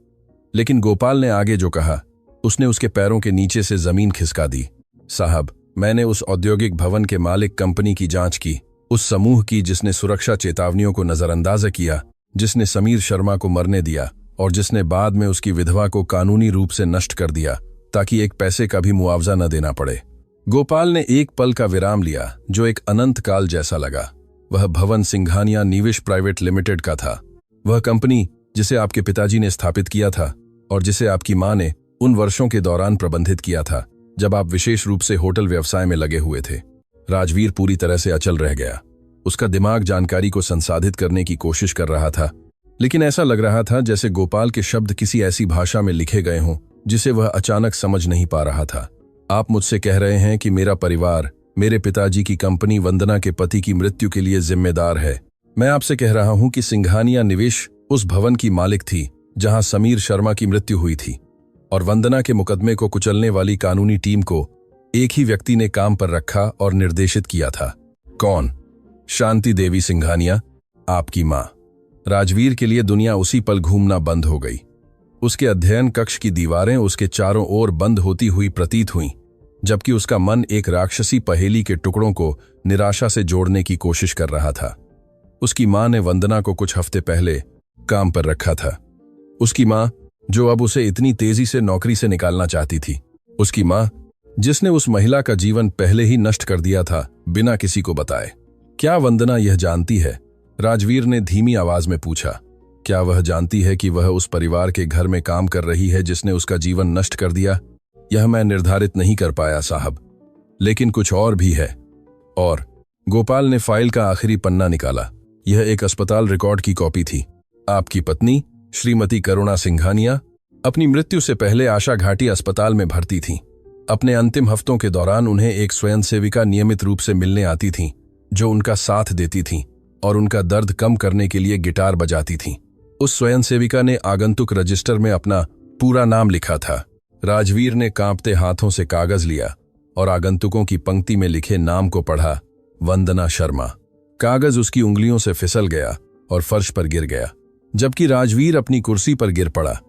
A: लेकिन गोपाल ने आगे जो कहा, उसने उसके पैरों के नीचे से जमीन खिसका दी। साहब, मैंने उस औद्योगिक भवन के मालिक कंपनी की जांच की, उस समूह की जिसने सुरक्षा चेतावनियों को नजरअंदाज किया, जिसने समीर शर्मा को मरने दिया और जिसने बाद में उसकी विधवा को कानूनी रूप से नष्ट कर दिया ताकि एक पैसे का भी मुआवजा न देना पड़े। गोपाल ने एक पल का विराम लिया जो एक अनंत काल जैसा लगा। वह भवन सिंघानिया निवेश प्राइवेट लिमिटेड का था। वह कंपनी जिसे आपके पिताजी ने स्थापित किया था और जिसे आपकी मां ने उन वर्षों के दौरान प्रबंधित किया था जब आप विशेष रूप से होटल व्यवसाय में लगे हुए थे। राजवीर पूरी तरह से अचल रह गया। उसका दिमाग जानकारी को संसाधित करने की कोशिश कर रहा था, लेकिन ऐसा लग रहा था जैसे गोपाल के शब्द किसी ऐसी भाषा में लिखे गए हों जिसे वह अचानक समझ नहीं पा रहा था। आप मुझसे कह रहे हैं कि मेरा परिवार, मेरे पिताजी की कंपनी वंदना के पति की मृत्यु के लिए जिम्मेदार है। मैं आपसे कह रहा हूं कि सिंघानिया निवेश उस भवन की मालिक थी जहां समीर शर्मा की मृत्यु हुई थी, और वंदना के मुकदमे को कुचलने वाली कानूनी टीम को एक ही व्यक्ति ने काम पर रखा और निर्देशित किया था। कौन? शांति देवी सिंघानिया, आपकी मां। राजवीर के लिए दुनिया उसी पल घूमना बंद हो गई। उसके अध्ययन कक्ष की दीवारें उसके चारों ओर बंद होती हुई प्रतीत हुईं, जबकि उसका मन एक राक्षसी पहेली के टुकड़ों को निराशा से जोड़ने की कोशिश कर रहा था। उसकी मां ने वंदना को कुछ हफ्ते पहले काम पर रखा था। उसकी मां जो अब उसे इतनी तेजी से नौकरी से निकालना चाहती थी। उसकी मां जिसने उस महिला का जीवन पहले ही नष्ट कर दिया था बिना किसी को बताए। क्या वंदना यह जानती है? राजवीर ने धीमी आवाज में पूछा। क्या वह जानती है कि वह उस परिवार के घर में काम कर रही है जिसने उसका जीवन नष्ट कर दिया? यह मैं निर्धारित नहीं कर पाया साहब, लेकिन कुछ और भी है। और गोपाल ने फाइल का आखिरी पन्ना निकाला। यह एक अस्पताल रिकॉर्ड की कॉपी थी। आपकी पत्नी श्रीमती करुणा सिंघानिया अपनी मृत्यु से पहले आशा घाटी अस्पताल में भर्ती थीं। अपने अंतिम हफ्तों के दौरान उन्हें एक स्वयंसेविका नियमित रूप से मिलने आती थीं, जो उनका साथ देती थीं और उनका दर्द कम करने के लिए गिटार बजाती थीं। उस स्वयंसेविका ने आगंतुक रजिस्टर में अपना पूरा नाम लिखा था। राजवीर ने कांपते हाथों से कागज लिया और आगंतुकों की पंक्ति में लिखे नाम को पढ़ा, वंदना शर्मा। कागज उसकी उंगलियों से फिसल गया और फर्श पर गिर गया, जबकि राजवीर अपनी कुर्सी पर गिर पड़ा।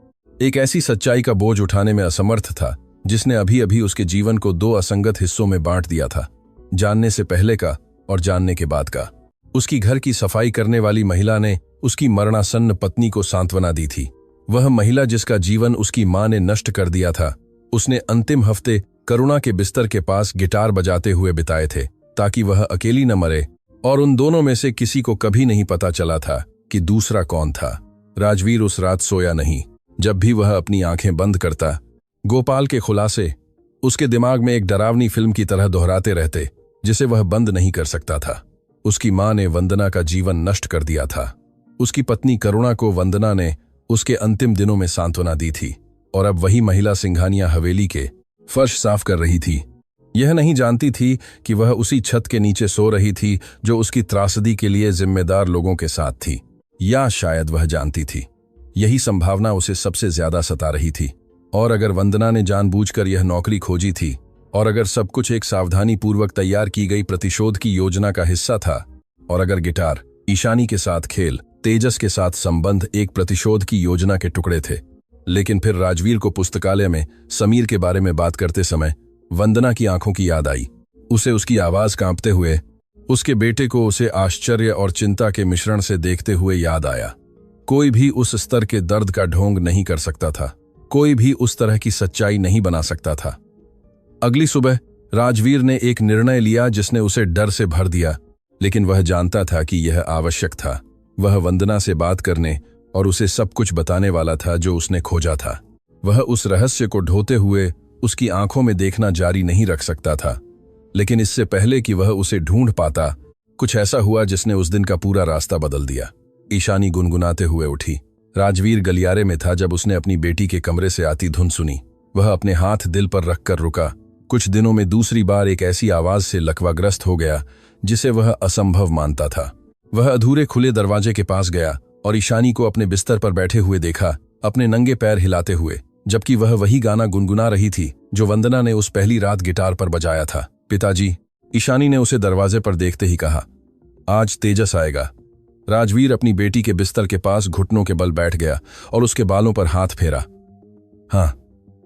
A: एक ऐसी सच्चाई का बोझ उठाने में असमर्थ था जिसने अभी अभी उसके जीवन को दो असंगत हिस्सों में बांट दिया था, जानने से पहले का और जानने के बाद का। उसकी घर की सफाई करने वाली महिला ने उसकी मरणासन्न पत्नी को सांत्वना दी थी। वह महिला जिसका जीवन उसकी मां ने नष्ट कर दिया था, उसने अंतिम हफ्ते करुणा के बिस्तर के पास गिटार बजाते हुए बिताए थे ताकि वह अकेली न मरे, और उन दोनों में से किसी को कभी नहीं पता चला था कि दूसरा कौन था। राजवीर उस रात सोया नहीं। जब भी वह अपनी आंखें बंद करता, गोपाल के खुलासे उसके दिमाग में एक डरावनी फिल्म की तरह दोहराते रहते, जिसे वह बंद नहीं कर सकता था। उसकी मां ने वंदना का जीवन नष्ट कर दिया था। उसकी पत्नी करुणा को वंदना ने उसके अंतिम दिनों में सांत्वना दी थी, और अब वही महिला सिंघानिया हवेली के फर्श साफ कर रही थी। यह नहीं जानती थी कि वह उसी छत के नीचे सो रही थी जो उसकी त्रासदी के लिए जिम्मेदार लोगों के साथ थी। या शायद वह जानती थी। यही संभावना उसे सबसे ज्यादा सता रही थी। और अगर वंदना ने जानबूझकर यह नौकरी खोजी थी, और अगर सब कुछ एक सावधानी पूर्वक तैयार की गई प्रतिशोध की योजना का हिस्सा था, और अगर गिटार, ईशानी के साथ खेल, तेजस के साथ संबंध एक प्रतिशोध की योजना के टुकड़े थे। लेकिन फिर राजवीर को पुस्तकालय में समीर के बारे में बात करते समय वंदना की आंखों की याद आई। उसे उसकी आवाज कांपते हुए, उसके बेटे को उसे आश्चर्य और चिंता के मिश्रण से देखते हुए याद आया। कोई भी उस स्तर के दर्द का ढोंग नहीं कर सकता था। कोई भी उस तरह की सच्चाई नहीं बना सकता था। अगली सुबह राजवीर ने एक निर्णय लिया जिसने उसे डर से भर दिया, लेकिन वह जानता था कि यह आवश्यक था। वह वंदना से बात करने और उसे सब कुछ बताने वाला था जो उसने खोजा था। वह उस रहस्य को ढोते हुए उसकी आंखों में देखना जारी नहीं रख सकता था, लेकिन इससे पहले कि वह उसे ढूंढ पाता, कुछ ऐसा हुआ जिसने उस दिन का पूरा रास्ता बदल दिया। ईशानी गुनगुनाते हुए उठी। राजवीर गलियारे में था जब उसने अपनी बेटी के कमरे से आती धुन सुनी। वह अपने हाथ दिल पर रखकर रुका। कुछ दिनों में दूसरी बार एक ऐसी आवाज से लकवाग्रस्त हो गया जिसे वह असंभव मानता था। वह अधूरे खुले दरवाजे के पास गया और ईशानी को अपने बिस्तर पर बैठे हुए देखा, अपने नंगे पैर हिलाते हुए, जबकि वह वही गाना गुनगुना रही थी जो वंदना ने उस पहली रात गिटार पर बजाया था। पिताजी, ईशानी ने उसे दरवाजे पर देखते ही कहा, आज तेजस आएगा। राजवीर अपनी बेटी के बिस्तर के पास घुटनों के बल बैठ गया और उसके बालों पर हाथ फेरा। हाँ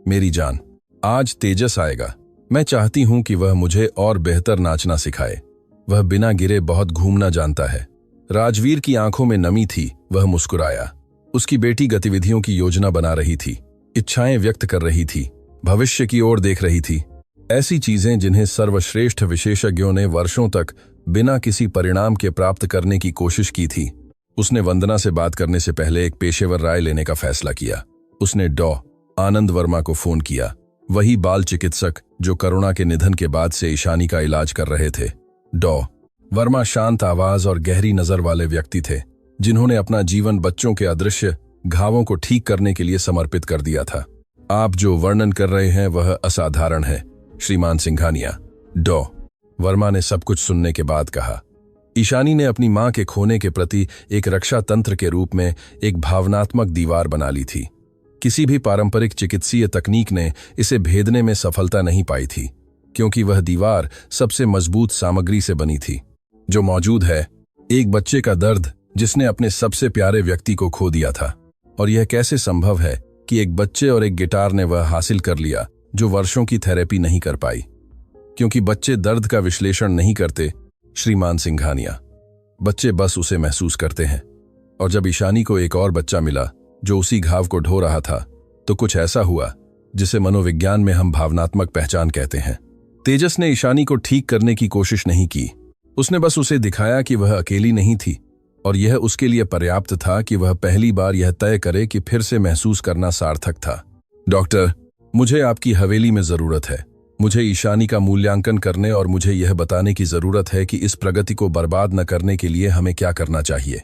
A: मेरी जान, आज तेजस आएगा। मैं चाहती हूं कि वह मुझे और बेहतर नाचना सिखाए। वह बिना गिरे बहुत घूमना जानता है। राजवीर की आंखों में नमी थी। वह मुस्कुराया। उसकी बेटी गतिविधियों की योजना बना रही थी, इच्छाएं व्यक्त कर रही थी, भविष्य की ओर देख रही थी। ऐसी चीजें जिन्हें सर्वश्रेष्ठ विशेषज्ञों ने वर्षों तक बिना किसी परिणाम के प्राप्त करने की कोशिश की थी। उसने वंदना से बात करने से पहले एक पेशेवर राय लेने का फैसला किया। उसने डॉ. आनंद वर्मा को फोन किया, वही बाल चिकित्सक जो करुणा के निधन के बाद से ईशानी का इलाज कर रहे थे। डॉ. वर्मा शांत आवाज और गहरी नजर वाले व्यक्ति थे, जिन्होंने अपना जीवन बच्चों के अदृश्य घावों को ठीक करने के लिए समर्पित कर दिया था। आप जो वर्णन कर रहे हैं वह असाधारण है, श्रीमान सिंघानिया, डॉ. वर्मा ने सब कुछ सुनने के बाद कहा। ईशानी ने अपनी मां के खोने के प्रति एक रक्षा तंत्र के रूप में एक भावनात्मक दीवार बना ली थी। किसी भी पारंपरिक चिकित्सीय तकनीक ने इसे भेदने में सफलता नहीं पाई थी, क्योंकि वह दीवार सबसे मजबूत सामग्री से बनी थी जो मौजूद है, एक बच्चे का दर्द जिसने अपने सबसे प्यारे व्यक्ति को खो दिया था। और यह कैसे संभव है कि एक बच्चे और एक गिटार ने वह हासिल कर लिया जो वर्षों की थेरेपी नहीं कर पाई, क्योंकि बच्चे दर्द का विश्लेषण नहीं करते, श्रीमान सिंघानिया। बच्चे बस उसे महसूस करते हैं। और जब ईशानी को एक और बच्चा मिला जो उसी घाव को ढो रहा था, तो कुछ ऐसा हुआ जिसे मनोविज्ञान में हम भावनात्मक पहचान कहते हैं। तेजस ने ईशानी को ठीक करने की कोशिश नहीं की। उसने बस उसे दिखाया कि वह अकेली नहीं थी, और यह उसके लिए पर्याप्त था कि वह पहली बार यह तय करे कि फिर से महसूस करना सार्थक था। डॉक्टर, मुझे आपकी हवेली में जरूरत है। मुझे ईशानी का मूल्यांकन करने और मुझे यह बताने की जरूरत है कि इस प्रगति को बर्बाद न करने के लिए हमें क्या करना चाहिए।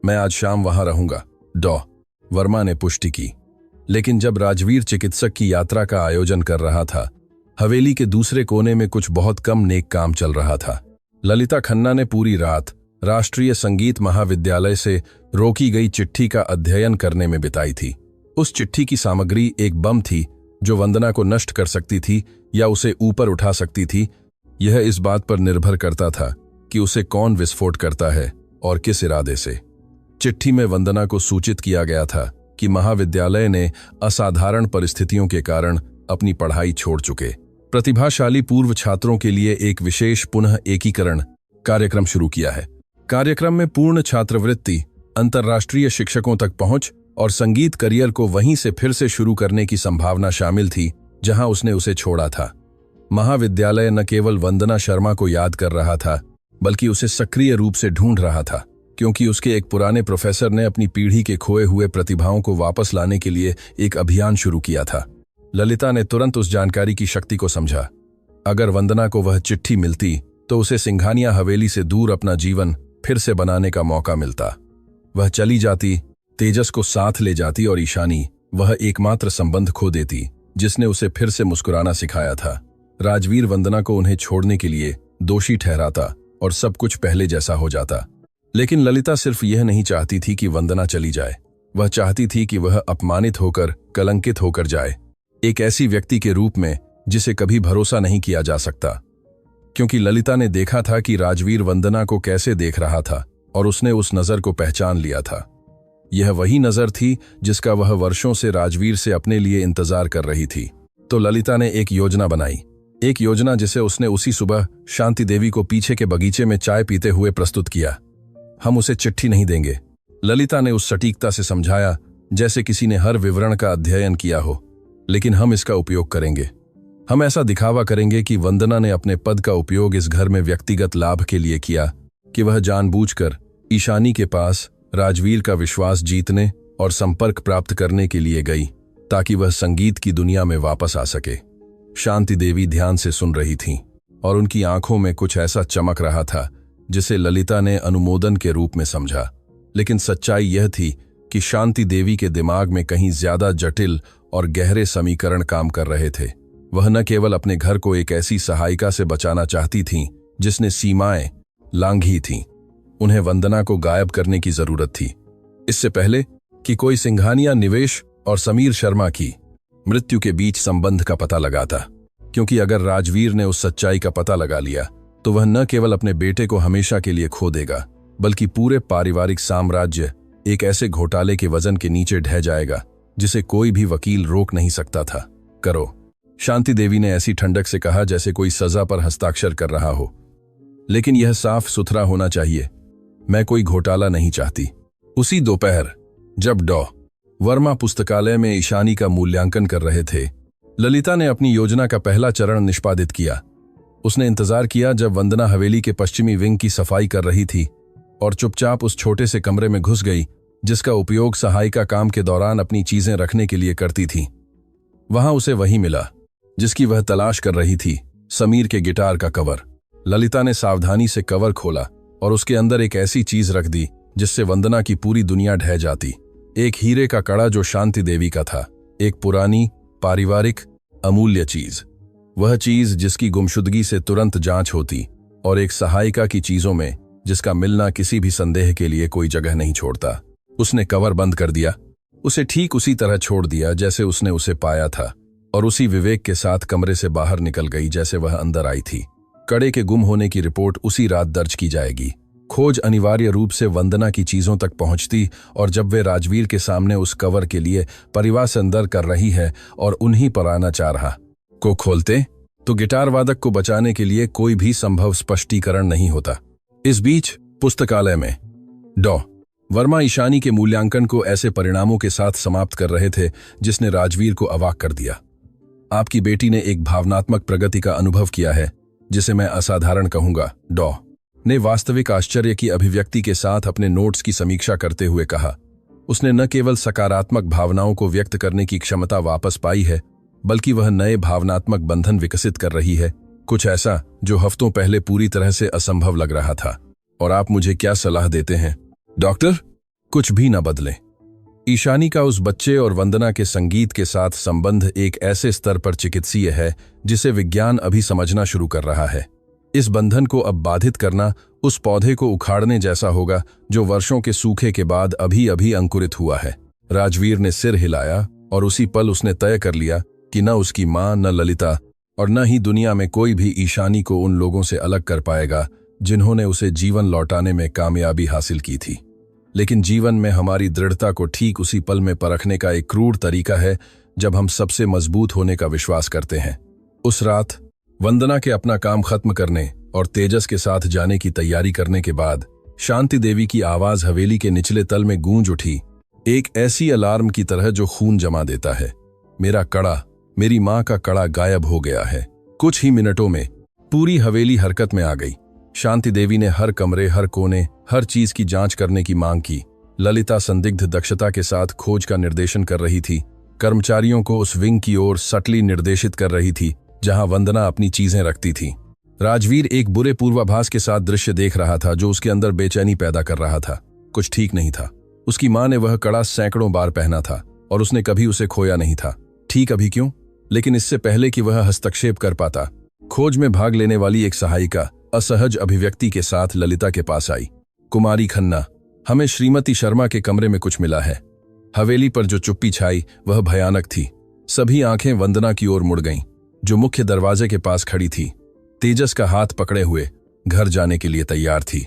A: मैं आज शाम वहां रहूंगा, डॉ. वर्मा ने पुष्टि की। लेकिन जब राजवीर चिकित्सक की यात्रा का आयोजन कर रहा था, हवेली के दूसरे कोने में कुछ बहुत कम नेक काम चल रहा था। ललिता खन्ना ने पूरी रात राष्ट्रीय संगीत महाविद्यालय से रोकी गई चिट्ठी का अध्ययन करने में बिताई थी। उस चिट्ठी की सामग्री एक बम थी जो वंदना को नष्ट कर सकती थी या उसे ऊपर उठा सकती थी। यह इस बात पर निर्भर करता था कि उसे कौन विस्फोट करता है और किस इरादे से। चिट्ठी में वंदना को सूचित किया गया था कि महाविद्यालय ने असाधारण परिस्थितियों के कारण अपनी पढ़ाई छोड़ चुके प्रतिभाशाली पूर्व छात्रों के लिए एक विशेष पुनः एकीकरण कार्यक्रम शुरू किया है। कार्यक्रम में पूर्ण छात्रवृत्ति, अंतर्राष्ट्रीय शिक्षकों तक पहुंच और संगीत करियर को वहीं से फिर से शुरू करने की संभावना शामिल थी जहां उसने उसे छोड़ा था। महाविद्यालय न केवल वंदना शर्मा को याद कर रहा था, बल्कि उसे सक्रिय रूप से ढूंढ रहा था, क्योंकि उसके एक पुराने प्रोफेसर ने अपनी पीढ़ी के खोए हुए प्रतिभाओं को वापस लाने के लिए एक अभियान शुरू किया था। ललिता ने तुरंत उस जानकारी की शक्ति को समझा। अगर वंदना को वह चिट्ठी मिलती तो उसे सिंघानिया हवेली से दूर अपना जीवन फिर से बनाने का मौका मिलता। वह चली जाती, तेजस को साथ ले जाती और ईशानी, वह एकमात्र संबंध खो देती जिसने उसे फिर से मुस्कुराना सिखाया था। राजवीर वंदना को उन्हें छोड़ने के लिए दोषी ठहराता और सब कुछ पहले जैसा हो जाता। लेकिन ललिता सिर्फ यह नहीं चाहती थी कि वंदना चली जाए, वह चाहती थी कि वह अपमानित होकर, कलंकित होकर जाए, एक ऐसी व्यक्ति के रूप में जिसे कभी भरोसा नहीं किया जा सकता। क्योंकि ललिता ने देखा था कि राजवीर वंदना को कैसे देख रहा था और उसने उस नजर को पहचान लिया था। यह वही नजर थी जिसका वह वर्षों से राजवीर से अपने लिए इंतजार कर रही थी। तो ललिता ने एक योजना बनाई, एक योजना जिसे उसने उसी सुबह शांति देवी को पीछे के बगीचे में चाय पीते हुए प्रस्तुत किया। हम उसे चिट्ठी नहीं देंगे, ललिता ने उस सटीकता से समझाया जैसे किसी ने हर विवरण का अध्ययन किया हो, लेकिन हम इसका उपयोग करेंगे। हम ऐसा दिखावा करेंगे कि वंदना ने अपने पद का उपयोग इस घर में व्यक्तिगत लाभ के लिए किया, कि वह जानबूझकर ईशानी के पास राजवीर का विश्वास जीतने और संपर्क प्राप्त करने के लिए गई, ताकि वह संगीत की दुनिया में वापस आ सके। शांति देवी ध्यान से सुन रही थीं और उनकी आंखों में कुछ ऐसा चमक रहा था जिसे ललिता ने अनुमोदन के रूप में समझा। लेकिन सच्चाई यह थी कि शांति देवी के दिमाग में कहीं ज्यादा जटिल और गहरे समीकरण काम कर रहे थे। वह न केवल अपने घर को एक ऐसी सहायिका से बचाना चाहती थीं जिसने सीमाएं लांघी थीं, उन्हें वंदना को गायब करने की जरूरत थी, इससे पहले कि कोई सिंघानिया निवेश और समीर शर्मा की मृत्यु के बीच संबंध का पता लगाता। क्योंकि अगर राजवीर ने उस सच्चाई का पता लगा लिया तो वह न केवल अपने बेटे को हमेशा के लिए खो देगा, बल्कि पूरे पारिवारिक साम्राज्य एक ऐसे घोटाले के वजन के नीचे ढह जाएगा जिसे कोई भी वकील रोक नहीं सकता था। करो, शांति देवी ने ऐसी ठंडक से कहा जैसे कोई सजा पर हस्ताक्षर कर रहा हो। लेकिन यह साफ सुथरा होना चाहिए, मैं कोई घोटाला नहीं चाहती। उसी दोपहर जब डॉ वर्मा पुस्तकालय में ईशानी का मूल्यांकन कर रहे थे, ललिता ने अपनी योजना का पहला चरण निष्पादित किया। उसने इंतजार किया जब वंदना हवेली के पश्चिमी विंग की सफाई कर रही थी और चुपचाप उस छोटे से कमरे में घुस गई जिसका उपयोग सहायिका काम के दौरान अपनी चीजें रखने के लिए करती थी। वहां उसे वही मिला जिसकी वह तलाश कर रही थी, समीर के गिटार का कवर। ललिता ने सावधानी से कवर खोला और उसके अंदर एक ऐसी चीज रख दी जिससे वंदना की पूरी दुनिया ढह जाती। एक हीरे का कड़ा जो शांति देवी का था, एक पुरानी पारिवारिक अमूल्य चीज, वह चीज जिसकी गुमशुदगी से तुरंत जांच होती, और एक सहायिका की चीजों में जिसका मिलना किसी भी संदेह के लिए कोई जगह नहीं छोड़ता। उसने कवर बंद कर दिया, उसे ठीक उसी तरह छोड़ दिया जैसे उसने उसे पाया था, और उसी विवेक के साथ कमरे से बाहर निकल गई जैसे वह अंदर आई थी। कड़े के गुम होने की रिपोर्ट उसी रात दर्ज की जाएगी। खोज अनिवार्य रूप से वंदना की चीजों तक पहुंचती, और जब वे राजवीर के सामने उस कवर के लिए परिवार अंदर कर रही है और उन्हीं पर आना चाह रहा को खोलते, तो गिटार वादक को बचाने के लिए कोई भी संभव स्पष्टीकरण नहीं होता। इस बीच पुस्तकालय में डॉ वर्मा ईशानी के मूल्यांकन को ऐसे परिणामों के साथ समाप्त कर रहे थे जिसने राजवीर को अवाक कर दिया। आपकी बेटी ने एक भावनात्मक प्रगति का अनुभव किया है जिसे मैं असाधारण कहूंगा, डॉ ने वास्तविक आश्चर्य की अभिव्यक्ति के साथ अपने नोट्स की समीक्षा करते हुए कहा। उसने न केवल सकारात्मक भावनाओं को व्यक्त करने की क्षमता वापस पाई है, बल्कि वह नए भावनात्मक बंधन विकसित कर रही है, कुछ ऐसा जो हफ्तों पहले पूरी तरह से असंभव लग रहा था। और आप मुझे क्या सलाह देते हैं डॉक्टर? कुछ भी न बदले। ईशानी का उस बच्चे और वंदना के संगीत के साथ संबंध एक ऐसे स्तर पर चिकित्सीय है जिसे विज्ञान अभी समझना शुरू कर रहा है। इस बंधन को अब बाधित करना उस पौधे को उखाड़ने जैसा होगा जो वर्षों के सूखे के बाद अभी अभी अंकुरित हुआ है। राजवीर ने सिर हिलाया और उसी पल उसने तय कर लिया कि न उसकी मां, न ललिता और न ही दुनिया में कोई भी ईशानी को उन लोगों से अलग कर पाएगा जिन्होंने उसे जीवन लौटाने में कामयाबी हासिल की थी। लेकिन जीवन में हमारी दृढ़ता को ठीक उसी पल में परखने का एक क्रूर तरीका है जब हम सबसे मजबूत होने का विश्वास करते हैं। उस रात वंदना के अपना काम खत्म करने और तेजस के साथ जाने की तैयारी करने के बाद शांति देवी की आवाज हवेली के निचले तल में गूंज उठी, एक ऐसी अलार्म की तरह जो खून जमा देता है। मेरा कड़ा, मेरी मां का कड़ा गायब हो गया है। कुछ ही मिनटों में पूरी हवेली हरकत में आ गई। शांति देवी ने हर कमरे, हर कोने, हर चीज की जांच करने की मांग की। ललिता संदिग्ध दक्षता के साथ खोज का निर्देशन कर रही थी, कर्मचारियों को उस विंग की ओर सटली निर्देशित कर रही थी जहां वंदना अपनी चीजें रखती थी। राजवीर एक बुरे पूर्वाभास के साथ दृश्य देख रहा था जो उसके अंदर बेचैनी पैदा कर रहा था। कुछ ठीक नहीं था। उसकी मां ने वह कड़ा सैकड़ों बार पहना था और उसने कभी उसे खोया नहीं था। ठीक अभी क्यों? लेकिन इससे पहले कि वह हस्तक्षेप कर पाता, खोज में भाग लेने वाली एक सहायिका असहज अभिव्यक्ति के साथ ललिता के पास आई। कुमारी खन्ना, हमें श्रीमती शर्मा के कमरे में कुछ मिला है। हवेली पर जो चुप्पी छाई वह भयानक थी। सभी आंखें वंदना की ओर मुड़ गईं, जो मुख्य दरवाजे के पास खड़ी थी, तेजस का हाथ पकड़े हुए घर जाने के लिए तैयार थी।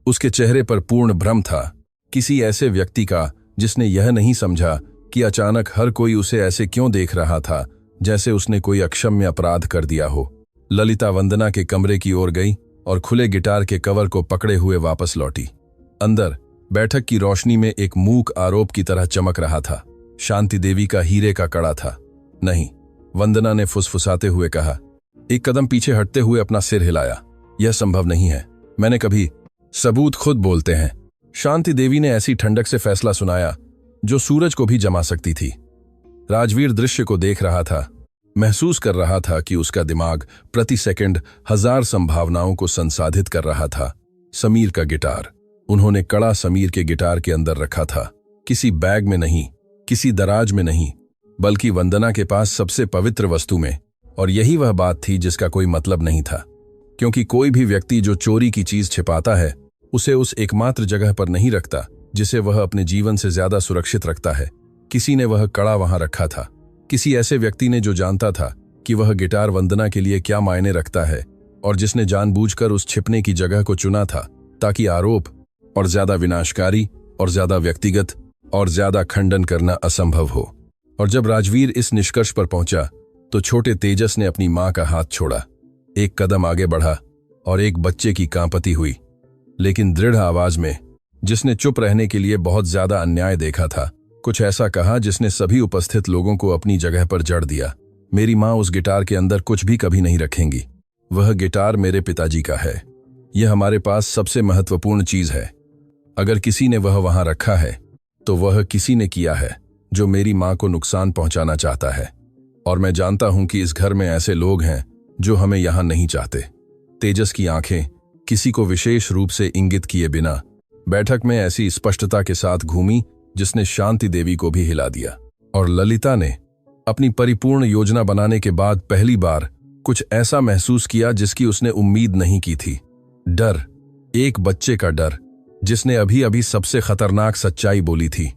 A: उसके चेहरे पर पूर्ण भ्रम था, किसी ऐसे व्यक्ति का जिसने यह नहीं समझा कि अचानक हर कोई उसे ऐसे क्यों देख रहा था जैसे उसने कोई अक्षम्य अपराध कर दिया हो। ललिता वंदना के कमरे की ओर गई और खुले गिटार के कवर को पकड़े हुए वापस लौटी। अंदर बैठक की रोशनी में एक मूक आरोप की तरह चमक रहा था। शांति देवी का हीरे का कड़ा था। नहीं, वंदना ने फुसफुसाते हुए कहा। एक कदम पीछे हटते हुए अपना सिर हिलाया। यह संभव नहीं है, मैंने कभी। सबूत खुद बोलते हैं। शांति देवी ने ऐसी ठंडक से फैसला सुनाया जो सूरज को भी जमा सकती थी। राजवीर दृश्य को देख रहा था, महसूस कर रहा था कि उसका दिमाग प्रति सेकंड 1000 संभावनाओं को संसाधित कर रहा था। समीर का गिटार। उन्होंने कड़ा समीर के गिटार के अंदर रखा था, किसी बैग में नहीं, किसी दराज में नहीं, बल्कि वंदना के पास सबसे पवित्र वस्तु में। और यही वह बात थी जिसका कोई मतलब नहीं था, क्योंकि कोई भी व्यक्ति जो चोरी की चीज छिपाता है उसे उस एकमात्र जगह पर नहीं रखता जिसे वह अपने जीवन से ज्यादा सुरक्षित रखता है। किसी ने वह कड़ा वहां रखा था, किसी ऐसे व्यक्ति ने जो जानता था कि वह गिटार वंदना के लिए क्या मायने रखता है, और जिसने जानबूझकर उस छिपने की जगह को चुना था ताकि आरोप और ज्यादा विनाशकारी और ज्यादा व्यक्तिगत और ज्यादा खंडन करना असंभव हो। और जब राजवीर इस निष्कर्ष पर पहुंचा तो छोटे तेजस ने अपनी मां का हाथ छोड़ा, एक कदम आगे बढ़ा और एक बच्चे की कांपती हुई लेकिन दृढ़ आवाज में, जिसने चुप रहने के लिए बहुत ज्यादा अन्याय देखा था, कुछ ऐसा कहा जिसने सभी उपस्थित लोगों को अपनी जगह पर जड़ दिया। मेरी मां उस गिटार के अंदर कुछ भी कभी नहीं रखेंगी। वह गिटार मेरे पिताजी का है। यह हमारे पास सबसे महत्वपूर्ण चीज है। अगर किसी ने वह वहां रखा है तो वह किसी ने किया है जो मेरी मां को नुकसान पहुंचाना चाहता है। और मैं जानता हूं कि इस घर में ऐसे लोग हैं जो हमें यहां नहीं चाहते। तेजस की आंखें किसी को विशेष रूप से इंगित किए बिना बैठक में ऐसी स्पष्टता के साथ घूमी जिसने शांति देवी को भी हिला दिया। और ललिता ने अपनी परिपूर्ण योजना बनाने के बाद पहली बार कुछ ऐसा महसूस किया जिसकी उसने उम्मीद नहीं की थी। डर, एक बच्चे का डर जिसने अभी अभी सबसे खतरनाक सच्चाई बोली थी।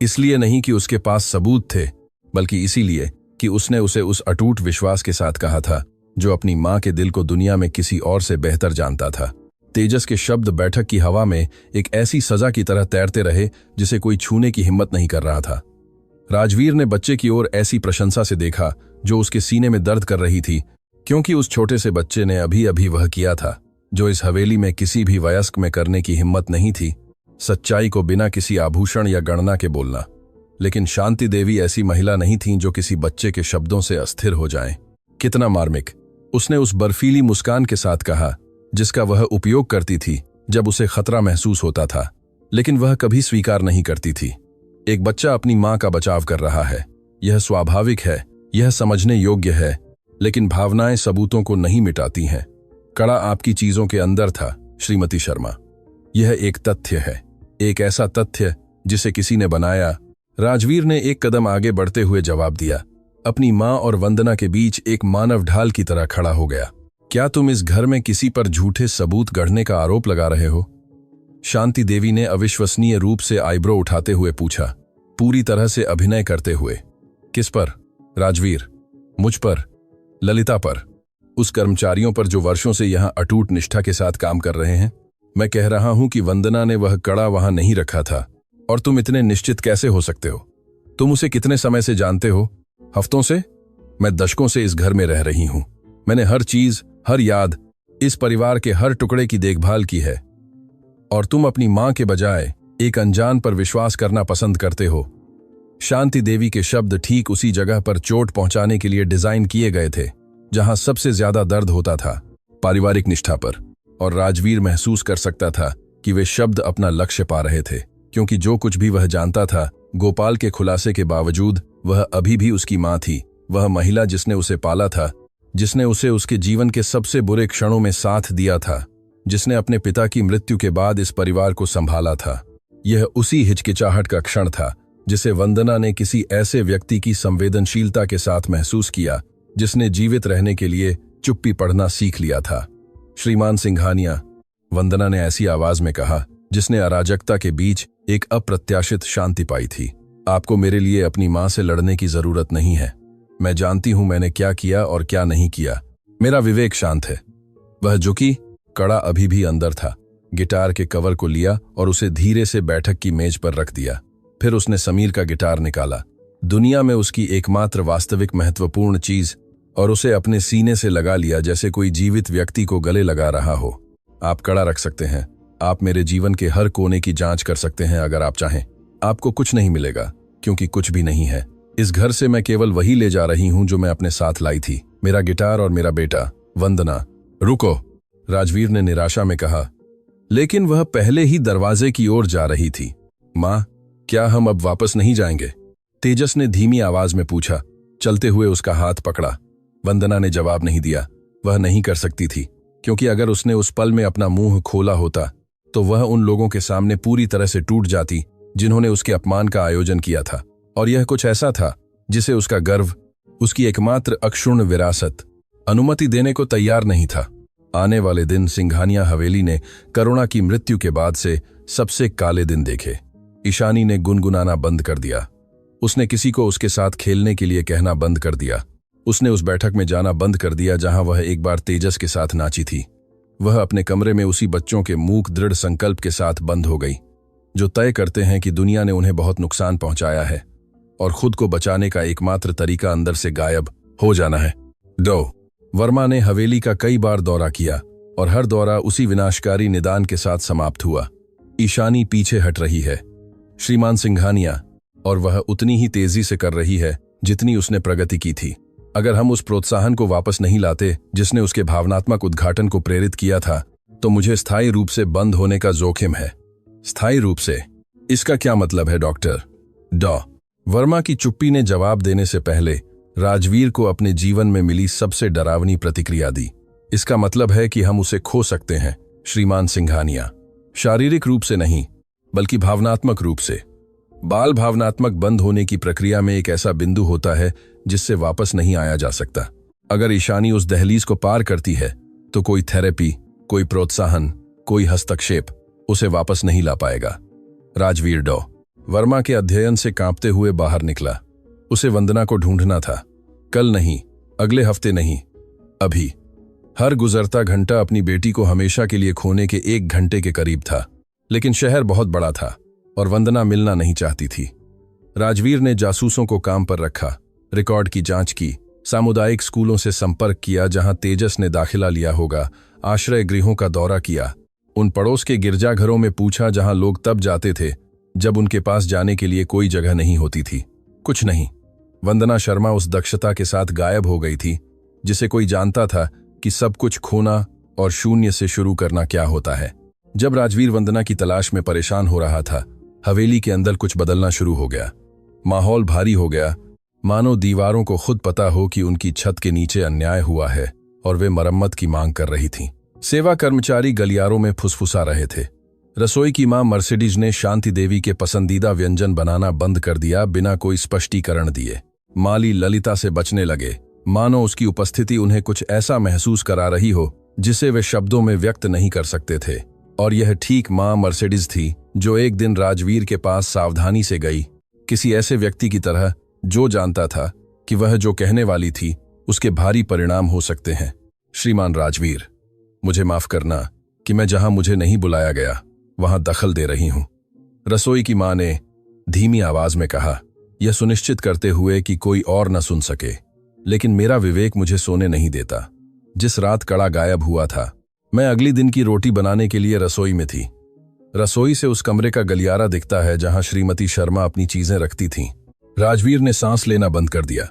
A: इसलिए नहीं कि उसके पास सबूत थे, बल्कि इसीलिए कि उसने उसे उस अटूट विश्वास के साथ कहा था जो अपनी मां के दिल को दुनिया में किसी और से बेहतर जानता था। तेजस के शब्द बैठक की हवा में एक ऐसी सजा की तरह तैरते रहे जिसे कोई छूने की हिम्मत नहीं कर रहा था। राजवीर ने बच्चे की ओर ऐसी प्रशंसा से देखा जो उसके सीने में दर्द कर रही थी, क्योंकि उस छोटे से बच्चे ने अभी अभी वह किया था जो इस हवेली में किसी भी वयस्क में करने की हिम्मत नहीं थी, सच्चाई को बिना किसी आभूषण या गणना के बोलना। लेकिन शांति देवी ऐसी महिला नहीं थीं जो किसी बच्चे के शब्दों से अस्थिर हो जाएं। कितना मार्मिक, उसने उस बर्फीली मुस्कान के साथ कहा जिसका वह उपयोग करती थी जब उसे खतरा महसूस होता था, लेकिन वह कभी स्वीकार नहीं करती थी। एक बच्चा अपनी मां का बचाव कर रहा है, यह स्वाभाविक है, यह समझने योग्य है, लेकिन भावनाएं सबूतों को नहीं मिटाती हैं। कड़ा आपकी चीजों के अंदर था, श्रीमती शर्मा। यह एक तथ्य है, एक ऐसा तथ्य जिसे किसी ने बनाया। राजवीर ने एक कदम आगे बढ़ते हुए जवाब दिया, अपनी मां और वंदना के बीच एक मानव ढाल की तरह खड़ा हो गया। क्या तुम इस घर में किसी पर झूठे सबूत गढ़ने का आरोप लगा रहे हो? शांति देवी ने अविश्वसनीय रूप से आईब्रो उठाते हुए पूछा, पूरी तरह से अभिनय करते हुए। किस पर? राजवीर। मुझ पर, ललिता पर, उस कर्मचारियों पर जो वर्षों से यहां अटूट निष्ठा के साथ काम कर रहे हैं। मैं कह रहा हूं कि वंदना ने वह कड़ा वहां नहीं रखा था। और तुम इतने निश्चित कैसे हो सकते हो? तुम उसे कितने समय से जानते हो? हफ्तों से? मैं दशकों से इस घर में रह रही हूं। मैंने हर चीज, हर याद, इस परिवार के हर टुकड़े की देखभाल की है। और तुम अपनी मां के बजाय एक अनजान पर विश्वास करना पसंद करते हो। शांति देवी के शब्द ठीक उसी जगह पर चोट पहुंचाने के लिए डिजाइन किए गए थे जहां सबसे ज्यादा दर्द होता था, पारिवारिक निष्ठा पर। और राजवीर महसूस कर सकता था कि वे शब्द अपना लक्ष्य पा रहे थे, क्योंकि जो कुछ भी वह जानता था, गोपाल के खुलासे के बावजूद वह अभी भी उसकी मां थी। वह महिला जिसने उसे पाला था, जिसने उसे उसके जीवन के सबसे बुरे क्षणों में साथ दिया था, जिसने अपने पिता की मृत्यु के बाद इस परिवार को संभाला था। यह उसी हिचकिचाहट का क्षण था जिसे वंदना ने किसी ऐसे व्यक्ति की संवेदनशीलता के साथ महसूस किया जिसने जीवित रहने के लिए चुप्पी पढ़ना सीख लिया था। श्रीमान सिंघानिया, वंदना ने ऐसी आवाज में कहा जिसने अराजकता के बीच एक अप्रत्याशित शांति पाई थी। आपको मेरे लिए अपनी मां से लड़ने की जरूरत नहीं है। मैं जानती हूं मैंने क्या किया और क्या नहीं किया। मेरा विवेक शांत है। वह झुकी, कड़ा अभी भी अंदर था, गिटार के कवर को लिया और उसे धीरे से बैठक की मेज पर रख दिया। फिर उसने समीर का गिटार निकाला, दुनिया में उसकी एकमात्र वास्तविक महत्वपूर्ण चीज, और उसे अपने सीने से लगा लिया जैसे कोई जीवित व्यक्ति को गले लगा रहा हो। आप कड़ा रख सकते हैं, आप मेरे जीवन के हर कोने की जांच कर सकते हैं अगर आप चाहें। आपको कुछ नहीं मिलेगा, क्योंकि कुछ भी नहीं है। इस घर से मैं केवल वही ले जा रही हूं जो मैं अपने साथ लाई थी, मेरा गिटार और मेरा बेटा। वंदना, रुको, राजवीर ने निराशा में कहा, लेकिन वह पहले ही दरवाजे की ओर जा रही थी। माँ, क्या हम अब वापस नहीं जाएंगे? तेजस ने धीमी आवाज में पूछा, चलते हुए उसका हाथ पकड़ा। वंदना ने जवाब नहीं दिया। वह नहीं कर सकती थी, क्योंकि अगर उसने उस पल में अपना मुंह खोला होता तो वह उन लोगों के सामने पूरी तरह से टूट जाती जिन्होंने उसके अपमान का आयोजन किया था। और यह कुछ ऐसा था जिसे उसका गर्व, उसकी एकमात्र अक्षुण्ण विरासत, अनुमति देने को तैयार नहीं था। आने वाले दिन सिंघानिया हवेली ने करुणा की मृत्यु के बाद से सबसे काले दिन देखे। ईशानी ने गुनगुनाना बंद कर दिया। उसने किसी को उसके साथ खेलने के लिए कहना बंद कर दिया। उसने उस बैठक में जाना बंद कर दिया जहां वह एक बार तेजस के साथ नाची थी। वह अपने कमरे में उसी बच्चों के मूक दृढ़ संकल्प के साथ बंद हो गई, जो तय करते हैं कि दुनिया ने उन्हें बहुत नुकसान पहुंचाया है और खुद को बचाने का एकमात्र तरीका अंदर से गायब हो जाना है। वर्मा ने हवेली का कई बार दौरा किया और हर दौरा उसी विनाशकारी निदान के साथ समाप्त हुआ। ईशानी पीछे हट रही है, श्रीमान सिंघानिया, और वह उतनी ही तेजी से कर रही है जितनी उसने प्रगति की थी। अगर हम उस प्रोत्साहन को वापस नहीं लाते जिसने उसके भावनात्मक उद्घाटन को प्रेरित किया था, तो मुझे स्थायी रूप से बंद होने का जोखिम है। स्थायी रूप से? इसका क्या मतलब है डॉक्टर? वर्मा की चुप्पी ने जवाब देने से पहले राजवीर को अपने जीवन में मिली सबसे डरावनी प्रतिक्रिया दी। इसका मतलब है कि हम उसे खो सकते हैं, श्रीमान सिंघानिया। शारीरिक रूप से नहीं, बल्कि भावनात्मक रूप से। बाल भावनात्मक बंद होने की प्रक्रिया में एक ऐसा बिंदु होता है जिससे वापस नहीं आया जा सकता। अगर ईशानी उस दहलीज को पार करती है तो कोई थेरेपी, कोई प्रोत्साहन, कोई हस्तक्षेप उसे वापस नहीं ला पाएगा। राजवीर वर्मा के अध्ययन से कांपते हुए बाहर निकला। उसे वंदना को ढूंढना था। कल नहीं, अगले हफ्ते नहीं, अभी। हर गुजरता घंटा अपनी बेटी को हमेशा के लिए खोने के 1 घंटे के करीब था। लेकिन शहर बहुत बड़ा था और वंदना मिलना नहीं चाहती थी। राजवीर ने जासूसों को काम पर रखा, रिकॉर्ड की जांच की, सामुदायिक स्कूलों से संपर्क किया जहां तेजस ने दाखिला लिया होगा, आश्रय गृहों का दौरा किया, उन पड़ोस के गिरजाघरों में पूछा जहां लोग तब जाते थे जब उनके पास जाने के लिए कोई जगह नहीं होती थी। कुछ नहीं। वंदना शर्मा उस दक्षता के साथ गायब हो गई थी जिसे कोई जानता था कि सब कुछ खोना और शून्य से शुरू करना क्या होता है। जब राजवीर वंदना की तलाश में परेशान हो रहा था, हवेली के अंदर कुछ बदलना शुरू हो गया। माहौल भारी हो गया, मानो दीवारों को खुद पता हो कि उनकी छत के नीचे अन्याय हुआ है और वे मरम्मत की मांग कर रही थीं। सेवा कर्मचारी गलियारों में फुसफुसा रहे थे। रसोई की मां मर्सिडीज ने शांति देवी के पसंदीदा व्यंजन बनाना बंद कर दिया बिना कोई स्पष्टीकरण दिए। माली ललिता से बचने लगे, मानो उसकी उपस्थिति उन्हें कुछ ऐसा महसूस करा रही हो जिसे वे शब्दों में व्यक्त नहीं कर सकते थे। और यह ठीक मां मर्सिडीज थी जो एक दिन राजवीर के पास सावधानी से गई, किसी ऐसे व्यक्ति की तरह जो जानता था कि वह जो कहने वाली थी उसके भारी परिणाम हो सकते हैं। श्रीमान राजवीर, मुझे माफ करना कि मैं जहां मुझे नहीं बुलाया गया वहां दखल दे रही हूं, रसोई की मां ने धीमी आवाज में कहा, यह सुनिश्चित करते हुए कि कोई और न सुन सके। लेकिन मेरा विवेक मुझे सोने नहीं देता। जिस रात कड़ा गायब हुआ था, मैं अगली दिन की रोटी बनाने के लिए रसोई में थी। रसोई से उस कमरे का गलियारा दिखता है जहां श्रीमती शर्मा अपनी चीजें रखती थीं। राजवीर ने सांस लेना बंद कर दिया।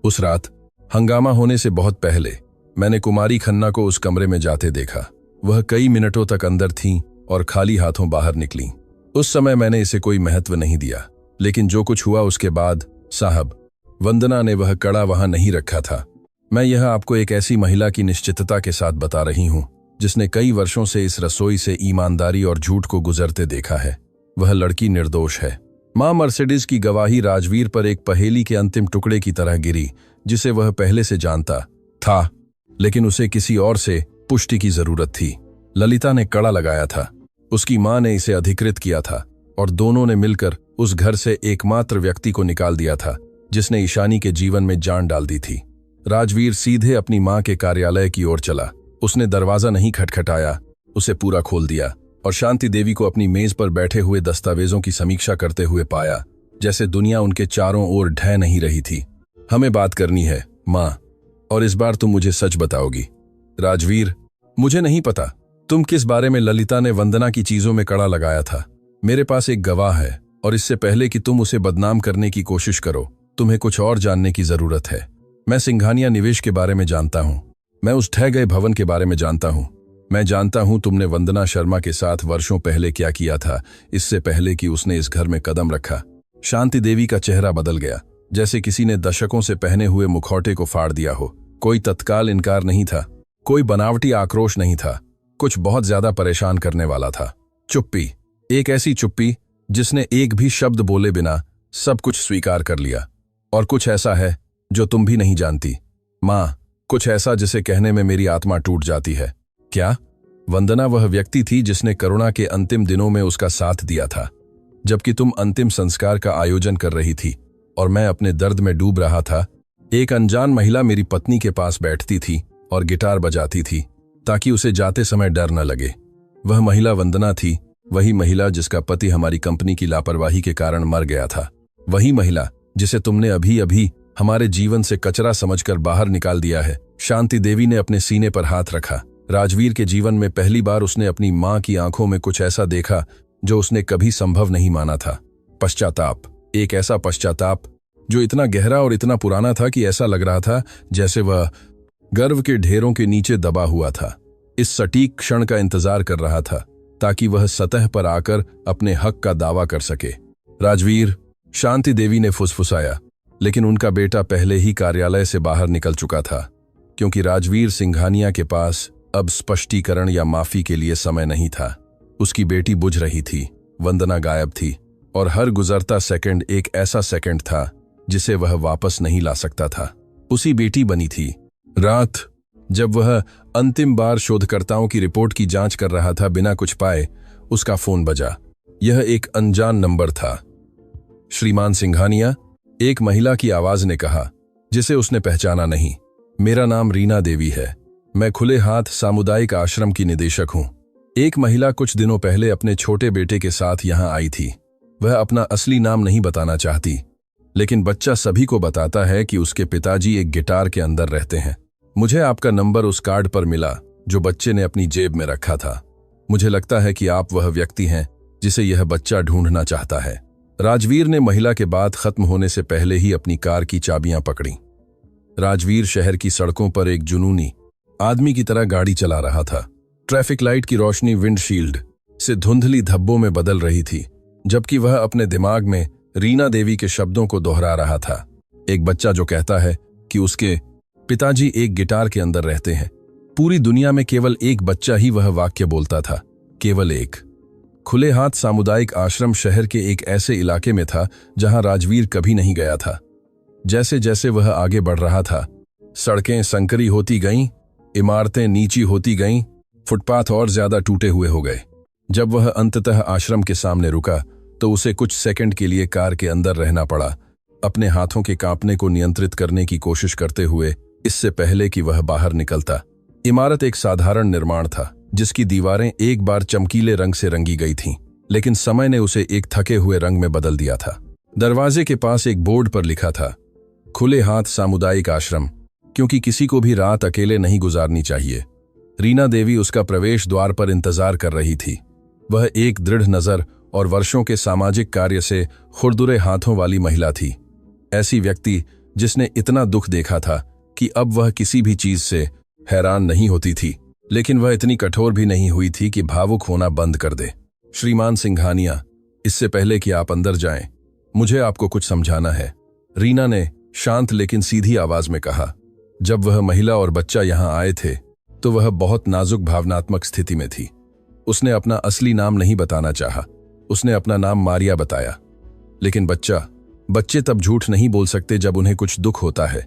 A: उस रात हंगामा होने से बहुत पहले मैंने कुमारी खन्ना को उस कमरे में जाते देखा। वह कई मिनटों तक अंदर थीं और खाली हाथों बाहर निकलीं। उस समय मैंने इसे कोई महत्व नहीं दिया, लेकिन जो कुछ हुआ उसके बाद, साहब, वंदना ने वह कड़ा वहां नहीं रखा था। मैं यह आपको एक ऐसी महिला की निश्चितता के साथ बता रही हूं जिसने कई वर्षों से इस रसोई से ईमानदारी और झूठ को गुजरते देखा है। वह लड़की निर्दोष है। मां मर्सिडीज की गवाही राजवीर पर एक पहेली के अंतिम टुकड़े की तरह गिरी जिसे वह पहले से जानता था, लेकिन उसे किसी और से पुष्टि की जरूरत थी। ललिता ने कड़ा लगाया था, उसकी मां ने इसे अधिकृत किया था और दोनों ने मिलकर उस घर से एकमात्र व्यक्ति को निकाल दिया था जिसने ईशानी के जीवन में जान डाल दी थी। राजवीर सीधे अपनी मां के कार्यालय की ओर चला। उसने दरवाजा नहीं खटखटाया, उसे पूरा खोल दिया और शांति देवी को अपनी मेज पर बैठे हुए दस्तावेजों की समीक्षा करते हुए पाया, जैसे दुनिया उनके चारों ओर ढह नहीं रही थी। हमें बात करनी है, मां, और इस बार तुम मुझे सच बताओगी। राजवीर, मुझे नहीं पता तुम किस बारे में ललिता ने वंदना की चीजों में कड़ा लगाया था। मेरे पास एक गवाह है और इससे पहले कि तुम उसे बदनाम करने की कोशिश करो, तुम्हें कुछ और जानने की जरूरत है। मैं सिंघानिया निवेश के बारे में जानता हूं। मैं उस ढह गए भवन के बारे में जानता हूं। मैं जानता हूं तुमने वंदना शर्मा के साथ वर्षों पहले क्या किया था, इससे पहले कि उसने इस घर में कदम रखा। शांति देवी का चेहरा बदल गया, जैसे किसी ने दशकों से पहने हुए मुखौटे को फाड़ दिया हो। कोई तत्काल इनकार नहीं था, कोई बनावटी आक्रोश नहीं था, कुछ बहुत ज्यादा परेशान करने वाला था। चुप्पी, एक ऐसी चुप्पी जिसने एक भी शब्द बोले बिना सब कुछ स्वीकार कर लिया। और कुछ ऐसा है जो तुम भी नहीं जानती, मां, कुछ ऐसा जिसे कहने में मेरी आत्मा टूट जाती है। क्या? वंदना वह व्यक्ति थी जिसने करुणा के अंतिम दिनों में उसका साथ दिया था, जबकि तुम अंतिम संस्कार का आयोजन कर रही थी और मैं अपने दर्द में डूब रहा था। एक अनजान महिला मेरी पत्नी के पास बैठती थी और गिटार बजाती थी ताकि उसे जाते समय डर न लगे। वह महिला वंदना थी, वही महिला जिसका पति हमारी कंपनी की लापरवाही के कारण मर गया था, वही महिला जिसे तुमने अभी अभी हमारे जीवन से कचरा समझकर बाहर निकाल दिया है। शांति देवी ने अपने सीने पर हाथ रखा। राजवीर के जीवन में पहली बार उसने अपनी मां की आंखों में कुछ ऐसा देखा जो उसने कभी संभव नहीं माना था। पश्चाताप, एक ऐसा पश्चाताप जो इतना गहरा और इतना पुराना था कि ऐसा लग रहा था जैसे वह गर्व के ढेरों के नीचे दबा हुआ था। इस सटीक क्षण का इंतजार कर रहा था ताकि वह सतह पर आकर अपने हक का दावा कर सके। राजवीर, शांति देवी ने फुसफुसाया, लेकिन उनका बेटा पहले ही कार्यालय से बाहर निकल चुका था, क्योंकि राजवीर सिंघानिया के पास अब स्पष्टीकरण या माफी के लिए समय नहीं था। उसकी बेटी बुझ रही थी, वंदना गायब थी, और हर गुजरता सेकंड एक ऐसा सेकंड था जिसे वह वापस नहीं ला सकता था। उसी बेटी बनी थी। रात जब वह अंतिम बार शोधकर्ताओं की रिपोर्ट की जांच कर रहा था, बिना कुछ पाए उसका फोन बजा। यह एक अनजान नंबर था। श्रीमान सिंघानिया, एक महिला की आवाज ने कहा, जिसे उसने पहचाना नहीं। मेरा नाम रीना देवी है। मैं खुले हाथ सामुदायिक आश्रम की निदेशक हूं। एक महिला कुछ दिनों पहले अपने छोटे बेटे के साथ यहां आई थी। वह अपना असली नाम नहीं बताना चाहती, लेकिन बच्चा सभी को बताता है कि उसके पिताजी एक गिटार के अंदर रहते हैं। मुझे आपका नंबर उस कार्ड पर मिला जो बच्चे ने अपनी जेब में रखा था। मुझे लगता है कि आप वह व्यक्ति हैं जिसे यह बच्चा ढूंढना चाहता है। राजवीर ने महिला के बात खत्म होने से पहले ही अपनी कार की चाबियां पकड़ी। राजवीर शहर की सड़कों पर एक जुनूनी आदमी की तरह गाड़ी चला रहा था। ट्रैफिक लाइट की रोशनी विंडशील्ड से धुंधली धब्बों में बदल रही थी, जबकि वह अपने दिमाग में रीना देवी के शब्दों को दोहरा रहा था। एक बच्चा जो कहता है कि उसके पिताजी एक गिटार के अंदर रहते हैं। पूरी दुनिया में केवल एक बच्चा ही वह वाक्य बोलता था, केवल एक। खुले हाथ सामुदायिक आश्रम शहर के एक ऐसे इलाके में था जहां राजवीर कभी नहीं गया था। जैसे जैसे वह आगे बढ़ रहा था, सड़कें संकरी होती गईं, इमारतें नीची होती गईं, फुटपाथ और ज्यादा टूटे हुए हो गए। जब वह अंततः आश्रम के सामने रुका तो उसे कुछ सेकंड के लिए कार के अंदर रहना पड़ा, अपने हाथों के कांपने को नियंत्रित करने की कोशिश करते हुए, इससे पहले कि वह बाहर निकलता। इमारत एक साधारण निर्माण था जिसकी दीवारें एक बार चमकीले रंग से रंगी गई थीं, लेकिन समय ने उसे एक थके हुए रंग में बदल दिया था। दरवाजे के पास एक बोर्ड पर लिखा था, खुले हाथ सामुदायिक आश्रम, क्योंकि किसी को भी रात अकेले नहीं गुजारनी चाहिए। रीना देवी उसका प्रवेश द्वार पर इंतजार कर रही थी। वह एक दृढ़ नजर और वर्षों के सामाजिक कार्य से खुरदुरे हाथों वाली महिला थी। ऐसी व्यक्ति जिसने इतना दुख देखा था कि अब वह किसी भी चीज से हैरान नहीं होती थी, लेकिन वह इतनी कठोर भी नहीं हुई थी कि भावुक होना बंद कर दे। श्रीमान सिंघानिया, इससे पहले कि आप अंदर जाएं, मुझे आपको कुछ समझाना है, रीना ने शांत लेकिन सीधी आवाज में कहा। जब वह महिला और बच्चा यहां आए थे तो वह बहुत नाजुक भावनात्मक स्थिति में थी। उसने अपना असली नाम नहीं बताना चाहा। उसने अपना नाम मारिया बताया। लेकिन बच्चे तब झूठ नहीं बोल सकते जब उन्हें कुछ दुख होता है।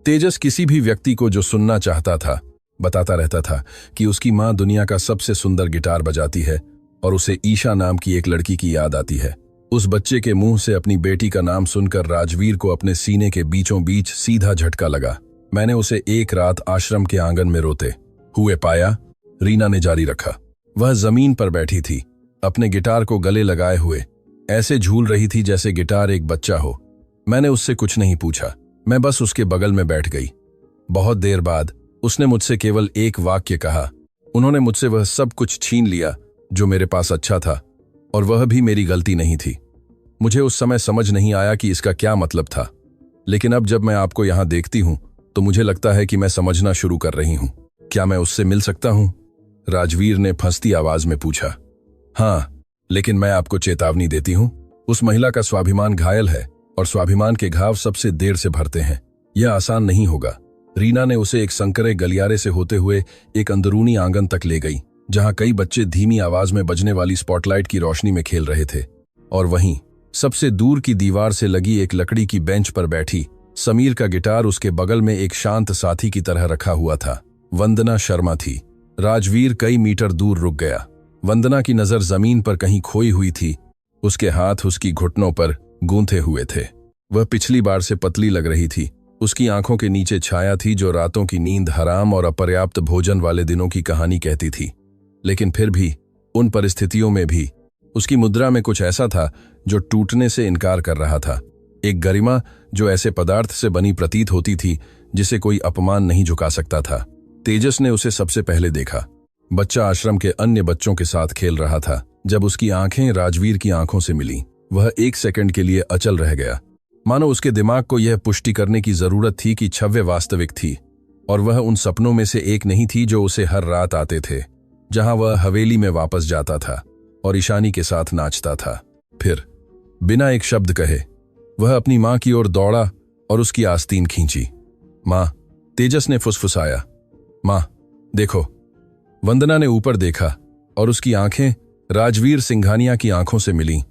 A: तेजस किसी भी व्यक्ति को जो सुनना चाहता था बताता रहता था कि उसकी मां दुनिया का सबसे सुंदर गिटार बजाती है और उसे ईशा नाम की एक लड़की की याद आती है। उस बच्चे के मुंह से अपनी बेटी का नाम सुनकर राजवीर को अपने सीने के बीचों बीच सीधा झटका लगा। मैंने उसे एक रात आश्रम के आंगन में रोते हुए पाया, रीना ने जारी रखा। वह जमीन पर बैठी थी, अपने गिटार को गले लगाए हुए, ऐसे झूल रही थी जैसे गिटार एक बच्चा हो। मैंने उससे कुछ नहीं पूछा, मैं बस उसके बगल में बैठ गई। बहुत देर बाद उसने मुझसे केवल एक वाक्य कहा, उन्होंने मुझसे वह सब कुछ छीन लिया जो मेरे पास अच्छा था, और वह भी मेरी गलती नहीं थी। मुझे उस समय समझ नहीं आया कि इसका क्या मतलब था। लेकिन अब जब मैं आपको यहाँ देखती हूँ तो मुझे लगता है कि मैं समझना शुरू कर रही हूँ। क्या मैं उससे मिल सकता हूँ? राजवीर ने फंसती आवाज में पूछा। हाँ, लेकिन मैं आपको चेतावनी देती हूँ, उस महिला का स्वाभिमान घायल है और स्वाभिमान के घाव सबसे देर से भरते हैं। यह आसान नहीं होगा। रीना ने उसे एक संकरे गलियारे से होते हुए एक अंदरूनी आंगन तक ले गई, जहां कई बच्चे धीमी आवाज में बजने वाली स्पॉटलाइट की रोशनी में खेल रहे थे। और वहीं सबसे दूर की दीवार से लगी एक लकड़ी की बेंच पर बैठी समीर का गिटार उसके बगल में एक शांत साथी की तरह रखा हुआ था। वंदना शर्मा थी। राजवीर कई मीटर दूर रुक गया। वंदना की नजर जमीन पर कहीं खोई हुई थी। उसके हाथ उसकी घुटनों पर गूंथे हुए थे। वह पिछली बार से पतली लग रही थी। उसकी आंखों के नीचे छाया थी जो रातों की नींद, हराम और अपर्याप्त भोजन वाले दिनों की कहानी कहती थी। लेकिन फिर भी, उन परिस्थितियों में भी उसकी मुद्रा में कुछ ऐसा था जो टूटने से इनकार कर रहा था। एक गरिमा जो ऐसे पदार्थ से बनी प्रतीत होती थी जिसे कोई अपमान नहीं झुका सकता था। तेजस ने उसे सबसे पहले देखा। बच्चा आश्रम के अन्य बच्चों के साथ खेल रहा था। जब उसकी आंखें राजवीर की आंखों से मिलीं, वह एक सेकंड के लिए अचल रह गया, मानो उसके दिमाग को यह पुष्टि करने की जरूरत थी कि छव्य वास्तविक थी और वह उन सपनों में से एक नहीं थी जो उसे हर रात आते थे, जहां वह हवेली में वापस जाता था और ईशानी के साथ नाचता था। फिर बिना एक शब्द कहे वह अपनी मां की ओर दौड़ा और उसकी आस्तीन खींची। मां, तेजस ने फुसफुसाया। मां, देखो। वंदना ने ऊपर देखा और उसकी आंखें राजवीर सिंघानिया की आंखों से मिलीं,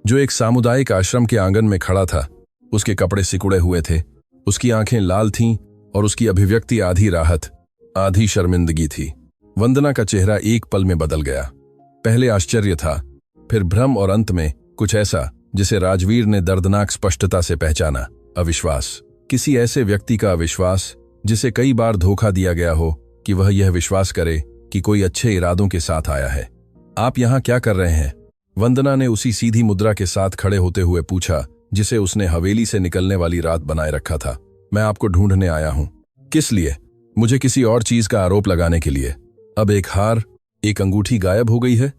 A: जो एक सामुदायिक आश्रम के आंगन में खड़ा था। उसके कपड़े सिकुड़े हुए थे, उसकी आंखें लाल थीं और उसकी अभिव्यक्ति आधी राहत, आधी शर्मिंदगी थी। वंदना का चेहरा एक पल में बदल गया। पहले आश्चर्य था, फिर भ्रम और अंत में कुछ ऐसा जिसे राजवीर ने दर्दनाक स्पष्टता से पहचाना। अविश्वास। किसी ऐसे व्यक्ति का अविश्वास जिसे कई बार धोखा दिया गया हो कि वह यह विश्वास करे कि कोई अच्छे इरादों के साथ आया है। आप यहां क्या कर रहे हैं? वंदना ने उसी सीधी मुद्रा के साथ खड़े होते हुए पूछा जिसे उसने हवेली से निकलने वाली रात बनाए रखा था। मैं आपको ढूंढने आया हूं। किस लिए? मुझे किसी और चीज का आरोप लगाने के लिए। अब एक हार, एक अंगूठी गायब हो गई है।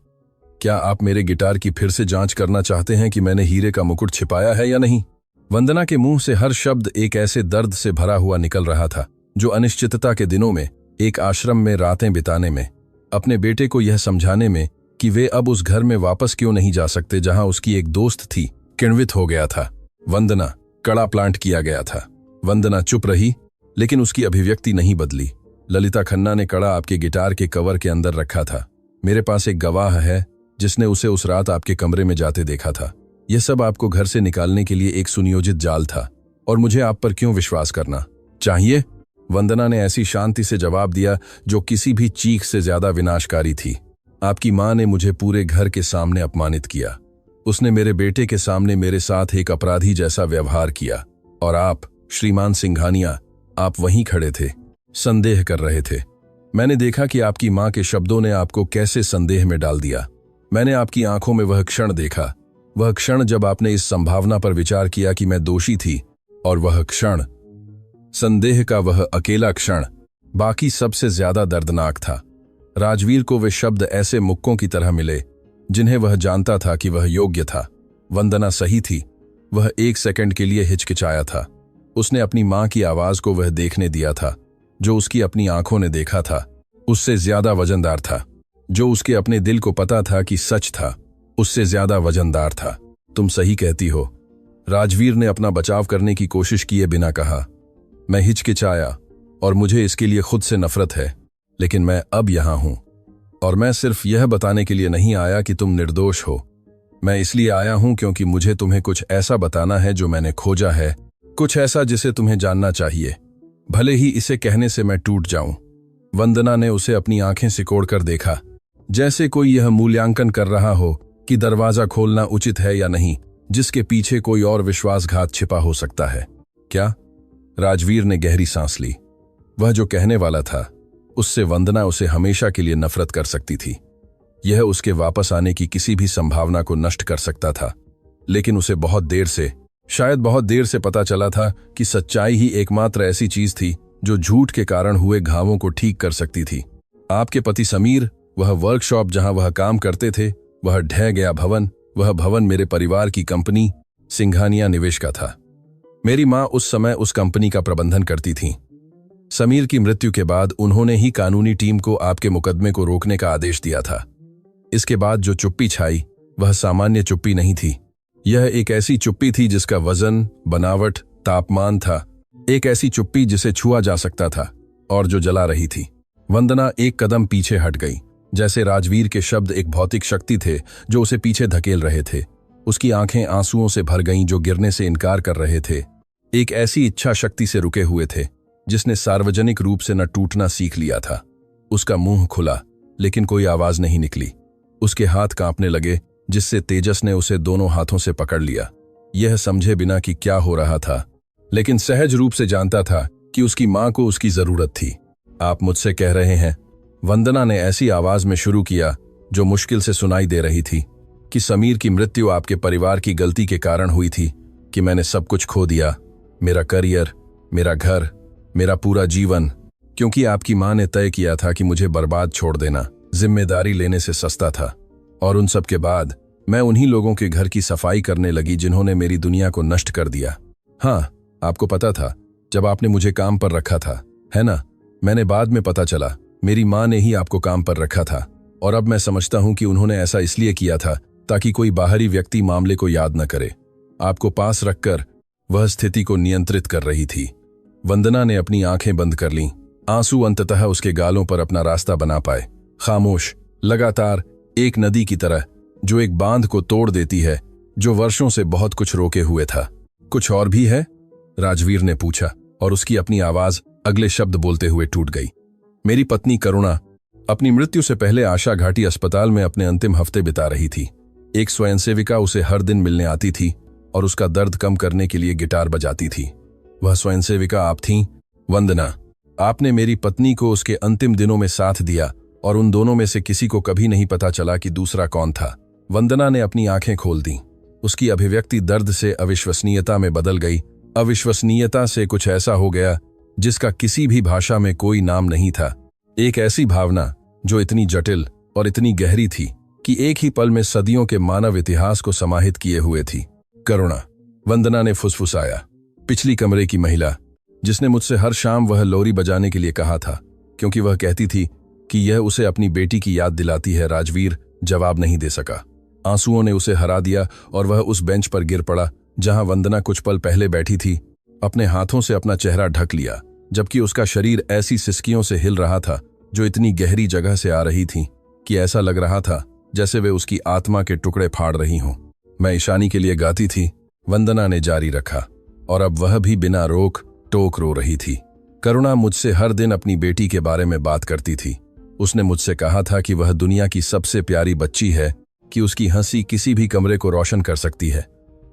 A: क्या आप मेरे गिटार की फिर से जांच करना चाहते हैं कि मैंने हीरे का मुकुट छिपाया है या नहीं? वंदना के मुंह से हर शब्द एक ऐसे दर्द से भरा हुआ निकल रहा था जो अनिश्चितता के दिनों में, एक आश्रम में रातें बिताने में, अपने बेटे को यह समझाने में कि वे अब उस घर में वापस क्यों नहीं जा सकते जहां उसकी एक दोस्त थी, किण्वित हो गया था। वंदना, कड़ा प्लांट किया गया था। वंदना चुप रही, लेकिन उसकी अभिव्यक्ति नहीं बदली। ललिता खन्ना ने कड़ा आपके गिटार के कवर के अंदर रखा था। मेरे पास एक गवाह है जिसने उसे उस रात आपके कमरे में जाते देखा था। यह सब आपको घर से निकालने के लिए एक सुनियोजित जाल था। और मुझे आप पर क्यों विश्वास करना चाहिए? वंदना ने ऐसी शांति से जवाब दिया जो किसी भी चीख से ज्यादा विनाशकारी थी। आपकी मां ने मुझे पूरे घर के सामने अपमानित किया। उसने मेरे बेटे के सामने मेरे साथ एक अपराधी जैसा व्यवहार किया। और आप, श्रीमान सिंघानिया, आप वहीं खड़े थे, संदेह कर रहे थे। मैंने देखा कि आपकी मां के शब्दों ने आपको कैसे संदेह में डाल दिया। मैंने आपकी आंखों में वह क्षण देखा, वह क्षण जब आपने इस संभावना पर विचार किया कि मैं दोषी थी। और वह क्षण, संदेह का वह अकेला क्षण, बाकी सबसे ज्यादा दर्दनाक था। राजवीर को वे शब्द ऐसे मुक्कों की तरह मिले जिन्हें वह जानता था कि वह योग्य था। वंदना सही थी। वह एक सेकंड के लिए हिचकिचाया था। उसने अपनी मां की आवाज को वह देखने दिया था जो उसकी अपनी आंखों ने देखा था। उससे ज्यादा वजनदार था। जो उसके अपने दिल को पता था कि सच था, उससे ज्यादा वजनदार था। तुम सही कहती हो। राजवीर ने अपना बचाव करने की कोशिश किए बिना कहा। मैं हिचकिचाया और मुझे इसके लिए खुद से नफरत है, लेकिन मैं अब यहां हूं। और मैं सिर्फ यह बताने के लिए नहीं आया कि तुम निर्दोष हो। मैं इसलिए आया हूं क्योंकि मुझे तुम्हें कुछ ऐसा बताना है जो मैंने खोजा है, कुछ ऐसा जिसे तुम्हें जानना चाहिए, भले ही इसे कहने से मैं टूट जाऊं। वंदना ने उसे अपनी आंखें सिकोड़कर देखा, जैसे कोई यह मूल्यांकन कर रहा हो कि दरवाजा खोलना उचित है या नहीं, जिसके पीछे कोई और विश्वासघात छिपा हो सकता है। क्या? राजवीर ने गहरी सांस ली। वह जो कहने वाला था, उससे वंदना उसे हमेशा के लिए नफरत कर सकती थी। यह उसके वापस आने की किसी भी संभावना को नष्ट कर सकता था। लेकिन उसे बहुत देर से, शायद बहुत देर से पता चला था कि सच्चाई ही एकमात्र ऐसी चीज थी जो झूठ के कारण हुए घावों को ठीक कर सकती थी। आपके पति समीर, वह वर्कशॉप जहां वह काम करते थे, वह ढह गया भवन, वह भवन मेरे परिवार की कंपनी सिंघानिया निवेश का था। मेरी माँ उस समय उस कंपनी का प्रबंधन करती थीं। समीर की मृत्यु के बाद उन्होंने ही कानूनी टीम को आपके मुकदमे को रोकने का आदेश दिया था। इसके बाद जो चुप्पी छाई वह सामान्य चुप्पी नहीं थी। यह एक ऐसी चुप्पी थी जिसका वजन, बनावट, तापमान था। एक ऐसी चुप्पी जिसे छुआ जा सकता था और जो जला रही थी। वंदना एक कदम पीछे हट गई, जैसे राजवीर के शब्द एक भौतिक शक्ति थे जो उसे पीछे धकेल रहे थे। उसकी आंखें आंसुओं से भर गईं जो गिरने से इनकार कर रहे थे। एक ऐसी इच्छा शक्ति से रुके हुए थे जिसने सार्वजनिक रूप से न टूटना सीख लिया था। उसका मुंह खुला लेकिन कोई आवाज नहीं निकली। उसके हाथ कांपने लगे जिससे तेजस ने उसे दोनों हाथों से पकड़ लिया। यह समझे बिना कि क्या हो रहा था, लेकिन सहज रूप से जानता था कि उसकी मां को उसकी जरूरत थी। आप मुझसे कह रहे हैं, वंदना ने ऐसी आवाज में शुरू किया जो मुश्किल से सुनाई दे रही थी, कि समीर की मृत्यु आपके परिवार की गलती के कारण हुई थी, कि मैंने सब कुछ खो दिया, मेरा करियर, मेरा घर, मेरा पूरा जीवन, क्योंकि आपकी मां ने तय किया था कि मुझे बर्बाद छोड़ देना जिम्मेदारी लेने से सस्ता था। और उन सब के बाद मैं उन्हीं लोगों के घर की सफाई करने लगी जिन्होंने मेरी दुनिया को नष्ट कर दिया। हाँ, आपको पता था जब आपने मुझे काम पर रखा था, है ना? मैंने बाद में पता चला मेरी मां ने ही आपको काम पर रखा था, और अब मैं समझता हूं कि उन्होंने ऐसा इसलिए किया था ताकि कोई बाहरी व्यक्ति मामले को याद न करे। आपको पास रखकर वह स्थिति को नियंत्रित कर रही थी। वंदना ने अपनी आंखें बंद कर लीं। आंसू अंततः उसके गालों पर अपना रास्ता बना पाए। खामोश, लगातार, एक नदी की तरह जो एक बांध को तोड़ देती है, जो वर्षों से बहुत कुछ रोके हुए था। कुछ और भी है? राजवीर ने पूछा, और उसकी अपनी आवाज अगले शब्द बोलते हुए टूट गई। मेरी पत्नी करुणा अपनी मृत्यु से पहले आशा घाटी अस्पताल में अपने अंतिम हफ्ते बिता रही थी। एक स्वयंसेविका उसे हर दिन मिलने आती थी और उसका दर्द कम करने के लिए गिटार बजाती थी। वह स्वयंसेविका आप थीं, वंदना। आपने मेरी पत्नी को उसके अंतिम दिनों में साथ दिया, और उन दोनों में से किसी को कभी नहीं पता चला कि दूसरा कौन था। वंदना ने अपनी आंखें खोल दी। उसकी अभिव्यक्ति दर्द से अविश्वसनीयता में बदल गई। अविश्वसनीयता से कुछ ऐसा हो गया जिसका किसी भी भाषा में कोई नाम नहीं था। एक ऐसी भावना जो इतनी जटिल और इतनी गहरी थी कि एक ही पल में सदियों के मानव इतिहास को समाहित किए हुए थी। करुणा, वंदना ने फुसफुसाया। पिछली कमरे की महिला जिसने मुझसे हर शाम वह लोरी बजाने के लिए कहा था, क्योंकि वह कहती थी कि यह उसे अपनी बेटी की याद दिलाती है। राजवीर जवाब नहीं दे सका। आंसुओं ने उसे हरा दिया और वह उस बेंच पर गिर पड़ा जहां वंदना कुछ पल पहले बैठी थी। अपने हाथों से अपना चेहरा ढक लिया, जबकि उसका शरीर ऐसी सिसकियों से हिल रहा था जो इतनी गहरी जगह से आ रही थी कि ऐसा लग रहा था जैसे वे उसकी आत्मा के टुकड़े फाड़ रही हों। मैं ईशानी के लिए गाती थी, वंदना ने जारी रखा, और अब वह भी बिना रोक टोक रो रही थी। करुणा मुझसे हर दिन अपनी बेटी के बारे में बात करती थी। उसने मुझसे कहा था कि वह दुनिया की सबसे प्यारी बच्ची है, कि उसकी हंसी किसी भी कमरे को रोशन कर सकती है।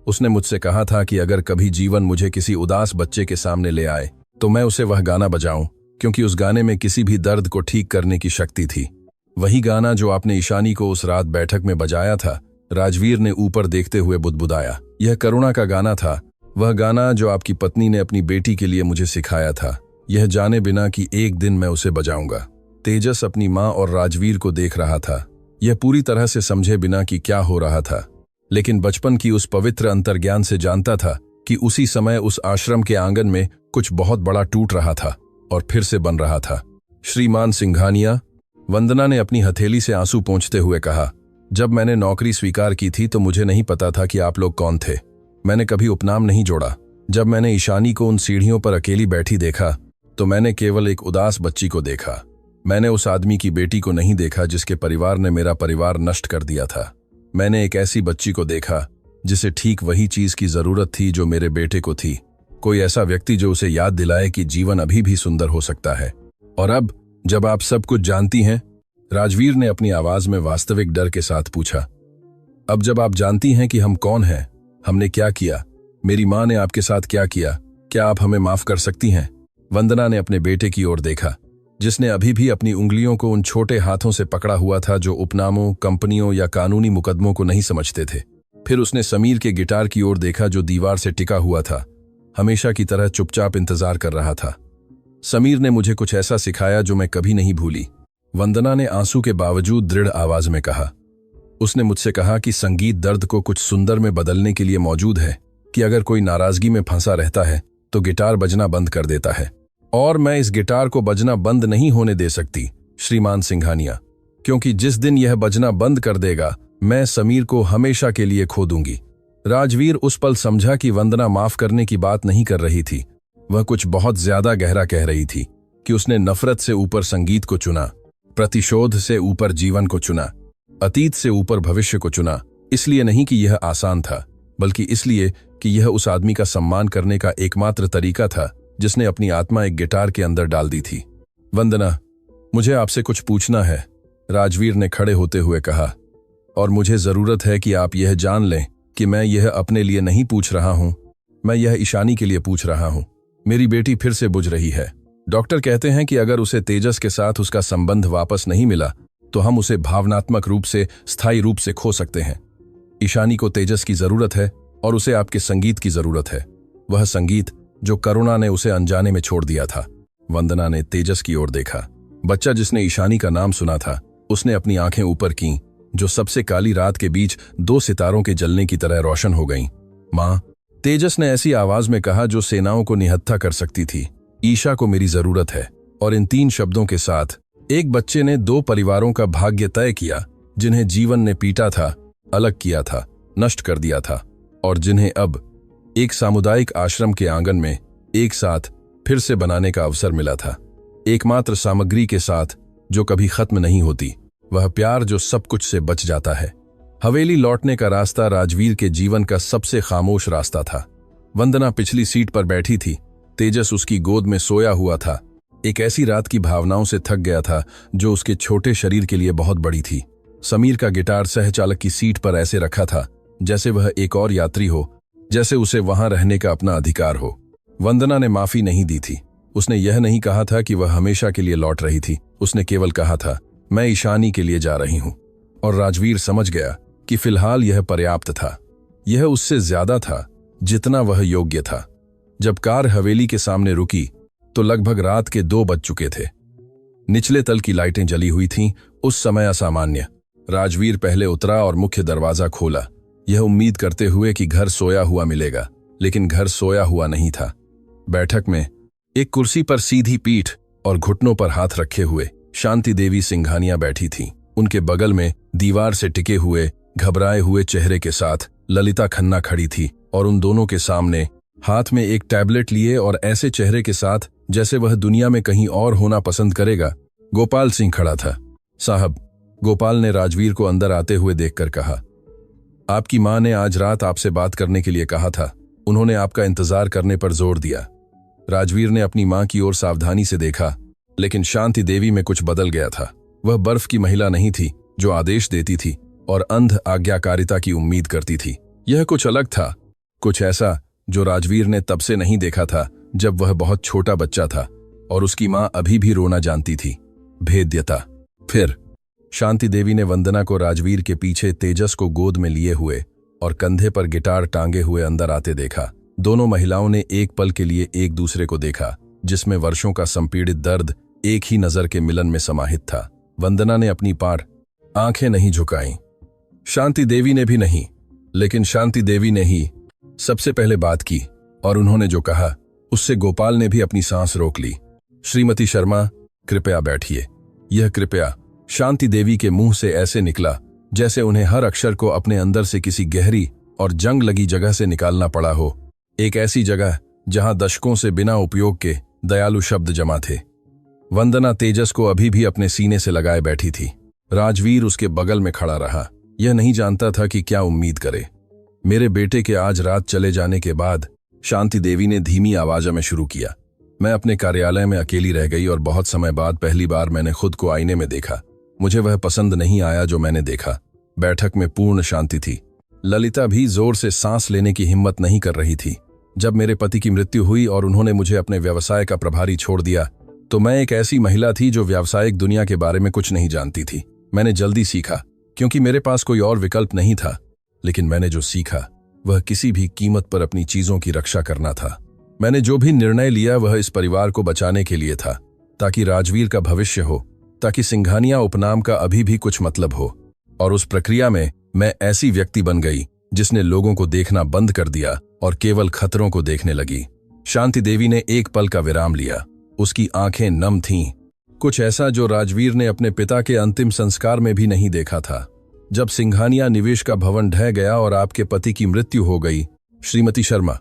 A: उसने मुझसे कहा था कि अगर कभी जीवन मुझे किसी उदास बच्चे के सामने ले आए तो मैं उसे वह गाना बजाऊं, क्योंकि उस गाने में किसी भी दर्द को ठीक करने की शक्ति थी। वही गाना जो आपने ईशानी को उस रात बैठक में बजाया था। राजवीर ने ऊपर देखते हुए बुदबुदाया। यह करुणा का गाना था, वह गाना जो आपकी पत्नी ने अपनी बेटी के लिए मुझे सिखाया था, यह जाने बिना कि एक दिन मैं उसे बजाऊंगा। तेजस अपनी मां और राजवीर को देख रहा था, यह पूरी तरह से समझे बिना कि क्या हो रहा था, लेकिन बचपन की उस पवित्र अंतर्ज्ञान से जानता था कि उसी समय उस आश्रम के आंगन में कुछ बहुत बड़ा टूट रहा था और फिर से बन रहा था। श्रीमान सिंघानिया, वंदना ने अपनी हथेली से आंसू पोंछते हुए कहा, जब मैंने नौकरी स्वीकार की थी तो मुझे नहीं पता था कि आप लोग कौन थे। मैंने कभी उपनाम नहीं जोड़ा। जब मैंने ईशानी को उन सीढ़ियों पर अकेली बैठी देखा तो मैंने केवल एक उदास बच्ची को देखा। मैंने उस आदमी की बेटी को नहीं देखा जिसके परिवार ने मेरा परिवार नष्ट कर दिया था। मैंने एक ऐसी बच्ची को देखा जिसे ठीक वही चीज की जरूरत थी जो मेरे बेटे को थी। कोई ऐसा व्यक्ति जो उसे याद दिलाए कि जीवन अभी भी सुंदर हो सकता है। और अब जब आप सब कुछ जानती हैं, राजवीर ने अपनी आवाज में वास्तविक डर के साथ पूछा, अब जब आप जानती हैं कि हम कौन हैं, हमने क्या किया, मेरी मां ने आपके साथ क्या किया, क्या आप हमें माफ कर सकती हैं? वंदना ने अपने बेटे की ओर देखा, जिसने अभी भी अपनी उंगलियों को उन छोटे हाथों से पकड़ा हुआ था जो उपनामों, कंपनियों या कानूनी मुकदमों को नहीं समझते थे। फिर उसने समीर के गिटार की ओर देखा जो दीवार से टिका हुआ था, हमेशा की तरह चुपचाप इंतजार कर रहा था। समीर ने मुझे कुछ ऐसा सिखाया जो मैं कभी नहीं भूली, वंदना ने आंसू के बावजूद दृढ़ आवाज में कहा। उसने मुझसे कहा कि संगीत दर्द को कुछ सुंदर में बदलने के लिए मौजूद है, कि अगर कोई नाराजगी में फंसा रहता है तो गिटार बजना बंद कर देता है, और मैं इस गिटार को बजना बंद नहीं होने दे सकती श्रीमान सिंघानिया, क्योंकि जिस दिन यह बजना बंद कर देगा मैं समीर को हमेशा के लिए खो दूंगी। राजवीर उस पल समझा कि वंदना माफ करने की बात नहीं कर रही थी, वह कुछ बहुत ज्यादा गहरा कह रही थी कि उसने नफरत से ऊपर संगीत को चुना, प्रतिशोध से ऊपर जीवन को चुना, अतीत से ऊपर भविष्य को चुना। इसलिए नहीं कि यह आसान था, बल्कि इसलिए कि यह उस आदमी का सम्मान करने का एकमात्र तरीका था जिसने अपनी आत्मा एक गिटार के अंदर डाल दी थी। वंदना, मुझे आपसे कुछ पूछना है, राजवीर ने खड़े होते हुए कहा, और मुझे जरूरत है कि आप यह जान लें कि मैं यह अपने लिए नहीं पूछ रहा हूं, मैं यह ईशानी के लिए पूछ रहा हूं। मेरी बेटी फिर से बुझ रही है। डॉक्टर कहते हैं कि अगर उसे तेजस के साथ उसका संबंध वापस नहीं मिला तो हम उसे भावनात्मक रूप से, स्थायी रूप से खो सकते हैं। ईशानी को तेजस की जरूरत है और उसे आपके संगीत की जरूरत है, वह संगीत जो करुणा ने उसे अनजाने में छोड़ दिया था। वंदना ने तेजस की ओर देखा। बच्चा जिसने ईशानी का नाम सुना था, उसने अपनी आंखें ऊपर की, जो सबसे काली रात के बीच 2 सितारों के जलने की तरह रोशन हो गईं। मां, तेजस ने ऐसी आवाज में कहा जो सेनाओं को निहत्था कर सकती थी, ईशा को मेरी जरूरत है। और इन 3 शब्दों के साथ एक बच्चे ने 2 परिवारों का भाग्य तय किया, जिन्हें जीवन ने पीटा था, अलग किया था, नष्ट कर दिया था, और जिन्हें अब एक सामुदायिक आश्रम के आंगन में एक साथ फिर से बनाने का अवसर मिला था, एकमात्र सामग्री के साथ जो कभी खत्म नहीं होती, वह प्यार जो सब कुछ से बच जाता है। हवेली लौटने का रास्ता राजवीर के जीवन का सबसे खामोश रास्ता था। वंदना पिछली सीट पर बैठी थी, तेजस उसकी गोद में सोया हुआ था। एक ऐसी रात की भावनाओं से थक गया था जो उसके छोटे शरीर के लिए बहुत बड़ी थी। समीर का गिटार सहचालक की सीट पर ऐसे रखा था जैसे वह एक और यात्री हो, जैसे उसे वहां रहने का अपना अधिकार हो। वंदना ने माफी नहीं दी थी। उसने यह नहीं कहा था कि वह हमेशा के लिए लौट रही थी, उसने केवल कहा था, मैं ईशानी के लिए जा रही हूं। और राजवीर समझ गया कि फिलहाल यह पर्याप्त था। यह उससे ज्यादा था जितना वह योग्य था। जब कार हवेली के सामने रुकी तो लगभग रात के 2 बज चुके थे। निचले तल की लाइटें जली हुई थीं, उस समय असामान्य। राजवीर पहले उतरा और मुख्य दरवाजा खोला, यह उम्मीद करते हुए कि घर सोया हुआ मिलेगा, लेकिन घर सोया हुआ नहीं था। बैठक में एक कुर्सी पर सीधी पीठ और घुटनों पर हाथ रखे हुए शांति देवी सिंघानिया बैठी थीं। उनके बगल में दीवार से टिके हुए घबराए हुए चेहरे के साथ ललिता खन्ना खड़ी थी, और उन दोनों के सामने हाथ में एक टैबलेट लिए और ऐसे चेहरे के साथ जैसे वह दुनिया में कहीं और होना पसंद करेगा, गोपाल सिंह खड़ा था। साहब, गोपाल ने राजवीर को अंदर आते हुए देखकर कहा, आपकी मां ने आज रात आपसे बात करने के लिए कहा था, उन्होंने आपका इंतजार करने पर जोर दिया। राजवीर ने अपनी मां की ओर सावधानी से देखा, लेकिन शांति देवी में कुछ बदल गया था। वह बर्फ की महिला नहीं थी जो आदेश देती थी और अंध आज्ञाकारिता की उम्मीद करती थी। यह कुछ अलग था, कुछ ऐसा जो राजवीर ने तब से नहीं देखा था जब वह बहुत छोटा बच्चा था और उसकी मां अभी भी रोना जानती थी। भेद्यता। फिर शांति देवी ने वंदना को राजवीर के पीछे तेजस को गोद में लिए हुए और कंधे पर गिटार टांगे हुए अंदर आते देखा। दोनों महिलाओं ने एक पल के लिए एक दूसरे को देखा, जिसमें वर्षों का संपीड़ित दर्द एक ही नजर के मिलन में समाहित था। वंदना ने अपनी पार आंखें नहीं झुकाईं, शांति देवी ने भी नहीं, लेकिन शांति देवी ने ही सबसे पहले बात की, और उन्होंने जो कहा उससे गोपाल ने भी अपनी सांस रोक ली। श्रीमती शर्मा, कृपया बैठिए। यह कृपया शांति देवी के मुंह से ऐसे निकला जैसे उन्हें हर अक्षर को अपने अंदर से किसी गहरी और जंग लगी जगह से निकालना पड़ा हो, एक ऐसी जगह जहां दशकों से बिना उपयोग के दयालु शब्द जमा थे। वंदना तेजस को अभी भी अपने सीने से लगाए बैठी थी। राजवीर उसके बगल में खड़ा रहा, यह नहीं जानता था कि क्या उम्मीद करे। मेरे बेटे के आज रात चले जाने के बाद शांति देवी ने धीमी आवाज में शुरू किया, मैं अपने कार्यालय में अकेली रह गई और बहुत समय बाद पहली बार मैंने खुद को आईने में देखा। मुझे वह पसंद नहीं आया जो मैंने देखा। बैठक में पूर्ण शांति थी। ललिता भी जोर से सांस लेने की हिम्मत नहीं कर रही थी। जब मेरे पति की मृत्यु हुई और उन्होंने मुझे अपने व्यवसाय का प्रभारी छोड़ दिया, तो मैं एक ऐसी महिला थी जो व्यावसायिक दुनिया के बारे में कुछ नहीं जानती थी। मैंने जल्दी सीखा, क्योंकि मेरे पास कोई और विकल्प नहीं था। लेकिन मैंने जो सीखा वह किसी भी कीमत पर अपनी चीजों की रक्षा करना था। मैंने जो भी निर्णय लिया वह इस परिवार को बचाने के लिए था, ताकि राजवीर का भविष्य हो, ताकि सिंघानिया उपनाम का अभी भी कुछ मतलब हो। और उस प्रक्रिया में मैं ऐसी व्यक्ति बन गई जिसने लोगों को देखना बंद कर दिया और केवल खतरों को देखने लगी। शांति देवी ने एक पल का विराम लिया। उसकी आंखें नम थीं, कुछ ऐसा जो राजवीर ने अपने पिता के अंतिम संस्कार में भी नहीं देखा था। जब सिंघानिया निवेश का भवन ढह गया और आपके पति की मृत्यु हो गई, श्रीमती शर्मा,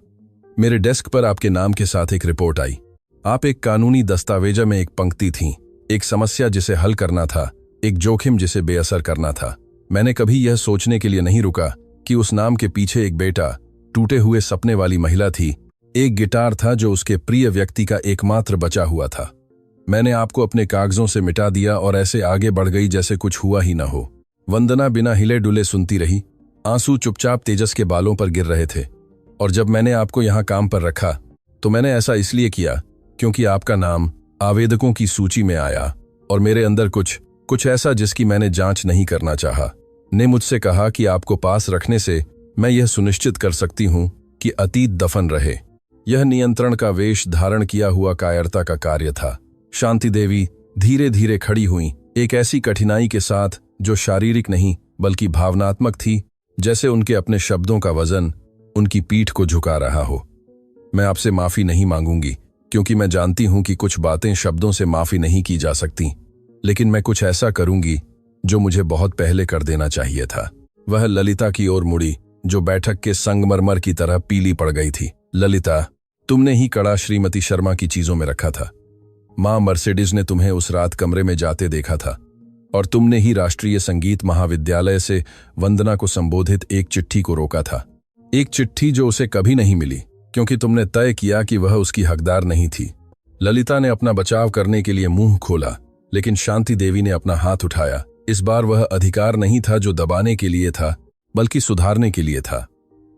A: मेरे डेस्क पर आपके नाम के साथ एक रिपोर्ट आई। आप एक कानूनी दस्तावेज में एक पंक्ति थीं, एक समस्या जिसे हल करना था, एक जोखिम जिसे बेअसर करना था। मैंने कभी यह सोचने के लिए नहीं रुका कि उस नाम के पीछे एक बेटा, टूटे हुए सपने वाली महिला थी, एक गिटार था जो उसके प्रिय व्यक्ति का एकमात्र बचा हुआ था। मैंने आपको अपने कागजों से मिटा दिया और ऐसे आगे बढ़ गई जैसे कुछ हुआ ही न हो। वंदना बिना हिले डुले सुनती रही। आंसू चुपचाप तेजस के बालों पर गिर रहे थे। और जब मैंने आपको यहां काम पर रखा तो मैंने ऐसा इसलिए किया क्योंकि आपका नाम आवेदकों की सूची में आया और मेरे अंदर कुछ ऐसा जिसकी मैंने जांच नहीं करना चाहा ने मुझसे कहा कि आपको पास रखने से मैं यह सुनिश्चित कर सकती हूं कि अतीत दफन रहे। यह नियंत्रण का वेश धारण किया हुआ कायरता का कार्य था। शांति देवी धीरे धीरे खड़ी हुई, एक ऐसी कठिनाई के साथ जो शारीरिक नहीं बल्कि भावनात्मक थी, जैसे उनके अपने शब्दों का वजन उनकी पीठ को झुका रहा हो। मैं आपसे माफी नहीं मांगूंगी क्योंकि मैं जानती हूं कि कुछ बातें शब्दों से माफी नहीं की जा सकती, लेकिन मैं कुछ ऐसा करूंगी जो मुझे बहुत पहले कर देना चाहिए था। वह ललिता की ओर मुड़ी जो बैठक के संगमरमर की तरह पीली पड़ गई थी। ललिता, तुमने ही कड़ा श्रीमती शर्मा की चीजों में रखा था। मां मर्सिडीज ने तुम्हें उस रात कमरे में जाते देखा था और तुमने ही राष्ट्रीय संगीत महाविद्यालय से वंदना को संबोधित एक चिट्ठी को रोका था। एक चिट्ठी जो उसे कभी नहीं मिली क्योंकि तुमने तय किया कि वह उसकी हकदार नहीं थी। ललिता ने अपना बचाव करने के लिए मुंह खोला, लेकिन शांति देवी ने अपना हाथ उठाया। इस बार वह अधिकार नहीं था जो दबाने के लिए था, बल्कि सुधारने के लिए था।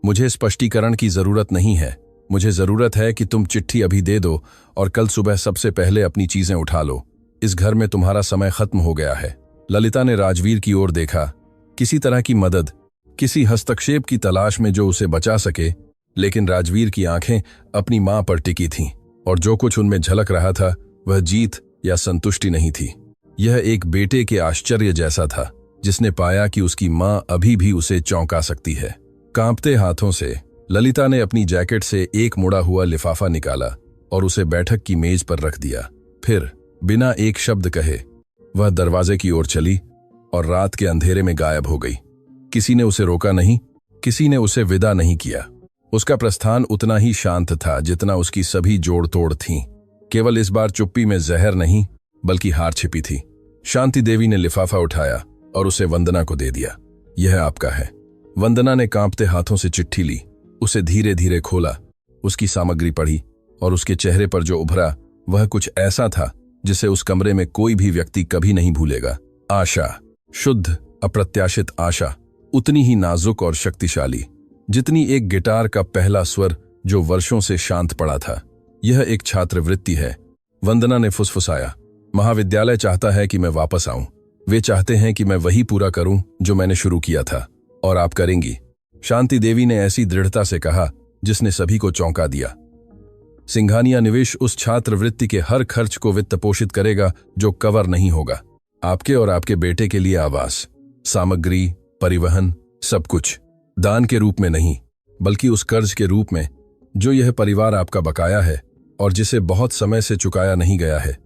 A: मुझे स्पष्टीकरण की जरूरत नहीं है। मुझे जरूरत है कि तुम चिट्ठी अभी दे दो और कल सुबह सबसे पहले अपनी चीजें उठा लो। इस घर में तुम्हारा समय खत्म हो गया है। ललिता ने राजवीर की ओर देखा, किसी तरह की मदद, किसी हस्तक्षेप की तलाश में जो उसे बचा सके, लेकिन राजवीर की आंखें अपनी मां पर टिकी थीं और जो कुछ उनमें झलक रहा था वह जीत या संतुष्टि नहीं थी। यह एक बेटे के आश्चर्य जैसा था जिसने पाया कि उसकी मां अभी भी उसे चौंका सकती है। कांपते हाथों से ललिता ने अपनी जैकेट से एक मुड़ा हुआ लिफाफा निकाला और उसे बैठक की मेज पर रख दिया। फिर बिना एक शब्द कहे वह दरवाजे की ओर चली और रात के अंधेरे में गायब हो गई। किसी ने उसे रोका नहीं, किसी ने उसे विदा नहीं किया। उसका प्रस्थान उतना ही शांत था जितना उसकी सभी जोड़ तोड़ थीं। केवल इस बार चुप्पी में जहर नहीं बल्कि हार छिपी थी। शांति देवी ने लिफाफा उठाया और उसे वंदना को दे दिया। यह आपका है। वंदना ने कांपते हाथों से चिट्ठी ली, उसे धीरे धीरे खोला, उसकी सामग्री पढ़ी और उसके चेहरे पर जो उभरा वह कुछ ऐसा था जिसे उस कमरे में कोई भी व्यक्ति कभी नहीं भूलेगा। आशा, शुद्ध अप्रत्याशित आशा, उतनी ही नाजुक और शक्तिशाली जितनी एक गिटार का पहला स्वर जो वर्षों से शांत पड़ा था। यह एक छात्रवृत्ति है। वंदना ने फुसफुसाया, महाविद्यालय चाहता है कि मैं वापस आऊं। वे चाहते हैं कि मैं वही पूरा करूं जो मैंने शुरू किया था, और आप करेंगी। शांति देवी ने ऐसी दृढ़ता से कहा जिसने सभी को चौंका दिया। सिंघानिया निवेश उस छात्रवृत्ति के हर खर्च को वित्त पोषित करेगा जो कवर नहीं होगा। आपके और आपके बेटे के लिए आवास, सामग्री, परिवहन, सब कुछ दान के रूप में नहीं बल्कि उस कर्ज के रूप में जो यह परिवार आपका बकाया है और जिसे बहुत समय से चुकाया नहीं गया है।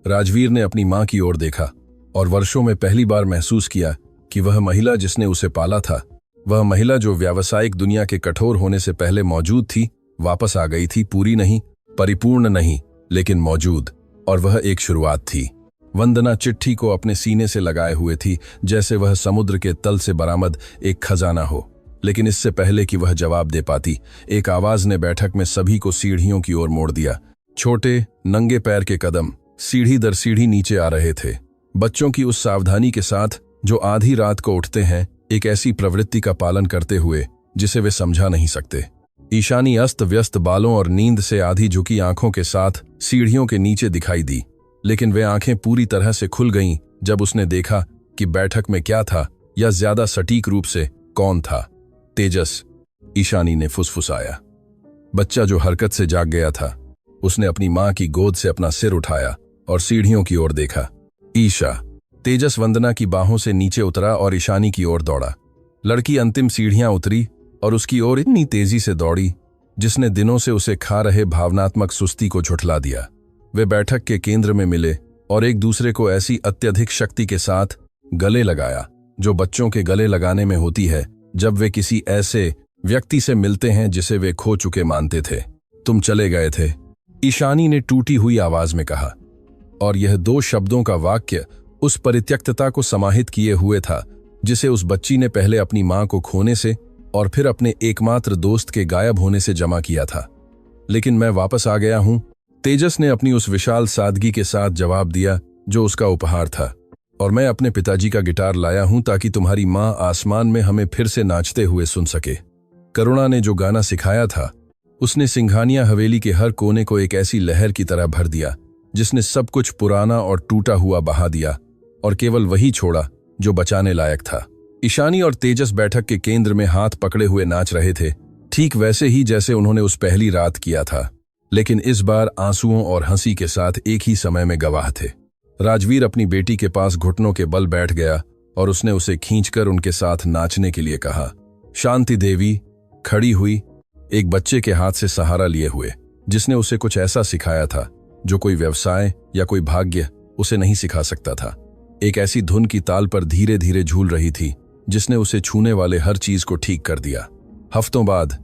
A: राजवीर ने अपनी मां की ओर देखा और वर्षों में पहली बार महसूस किया कि वह महिला जिसने उसे पाला था, वह महिला जो व्यावसायिक दुनिया के कठोर होने से पहले मौजूद थी, वापस आ गई थी। पूरी नहीं, परिपूर्ण नहीं, लेकिन मौजूद। और वह एक शुरुआत थी। वंदना चिट्ठी को अपने सीने से लगाए हुए थी जैसे वह समुद्र के तल से बरामद एक खजाना हो। लेकिन इससे पहले कि वह जवाब दे पाती, एक आवाज ने बैठक में सभी को सीढ़ियों की ओर मोड़ दिया। छोटे नंगे पैर के कदम सीढ़ी दर सीढ़ी नीचे आ रहे थे, बच्चों की उस सावधानी के साथ जो आधी रात को उठते हैं, एक ऐसी प्रवृत्ति का पालन करते हुए जिसे वे समझा नहीं सकते। ईशानी अस्त व्यस्त बालों और नींद से आधी झुकी आंखों के साथ सीढ़ियों के नीचे दिखाई दी, लेकिन वे आंखें पूरी तरह से खुल गईं जब उसने देखा कि बैठक में क्या था, या ज्यादा सटीक रूप से कौन था। तेजस, ईशानी ने फुसफुसाया। बच्चा जो हरकत से जाग गया था, उसने अपनी मां की गोद से अपना सिर उठाया और सीढ़ियों की ओर देखा। ईशा। तेजस वंदना की बाहों से नीचे उतरा और ईशानी की ओर दौड़ा। लड़की अंतिम सीढ़ियां उतरी और उसकी ओर इतनी तेजी से दौड़ी जिसने दिनों से उसे खा रहे भावनात्मक सुस्ती को झुठला दिया। वे बैठक के केंद्र में मिले और एक दूसरे को ऐसी अत्यधिक शक्ति के साथ गले लगाया जो बच्चों के गले लगाने में होती है जब वे किसी ऐसे व्यक्ति से मिलते हैं जिसे वे खो चुके मानते थे। तुम चले गए थे, ईशानी ने टूटी हुई आवाज में कहा, और यह 2 शब्दों का वाक्य उस परित्यक्तता को समाहित किए हुए था जिसे उस बच्ची ने पहले अपनी मां को खोने से और फिर अपने एकमात्र दोस्त के गायब होने से जमा किया था। लेकिन मैं वापस आ गया हूं, तेजस ने अपनी उस विशाल सादगी के साथ जवाब दिया जो उसका उपहार था, और मैं अपने पिताजी का गिटार लाया हूं ताकि तुम्हारी मां आसमान में हमें फिर से नाचते हुए सुन सके। करुणा ने जो गाना सिखाया था उसने सिंघानिया हवेली के हर कोने को एक ऐसी लहर की तरह भर दिया जिसने सब कुछ पुराना और टूटा हुआ बहा दिया और केवल वही छोड़ा जो बचाने लायक था। ईशानी और तेजस बैठक के केंद्र में हाथ पकड़े हुए नाच रहे थे, ठीक वैसे ही जैसे उन्होंने उस पहली रात किया था, लेकिन इस बार आंसुओं और हंसी के साथ एक ही समय में गवाह थे। राजवीर अपनी बेटी के पास घुटनों के बल बैठ गया और उसने उसे खींचकर उनके साथ नाचने के लिए कहा। शांति देवी खड़ी हुई, एक बच्चे के हाथ से सहारा लिए हुए, जिसने उसे कुछ ऐसा सिखाया था जो कोई व्यवसाय या कोई भाग्य उसे नहीं सिखा सकता था। एक ऐसी धुन की ताल पर धीरे धीरे झूल रही थी जिसने उसे छूने वाले हर चीज को ठीक कर दिया। हफ्तों बाद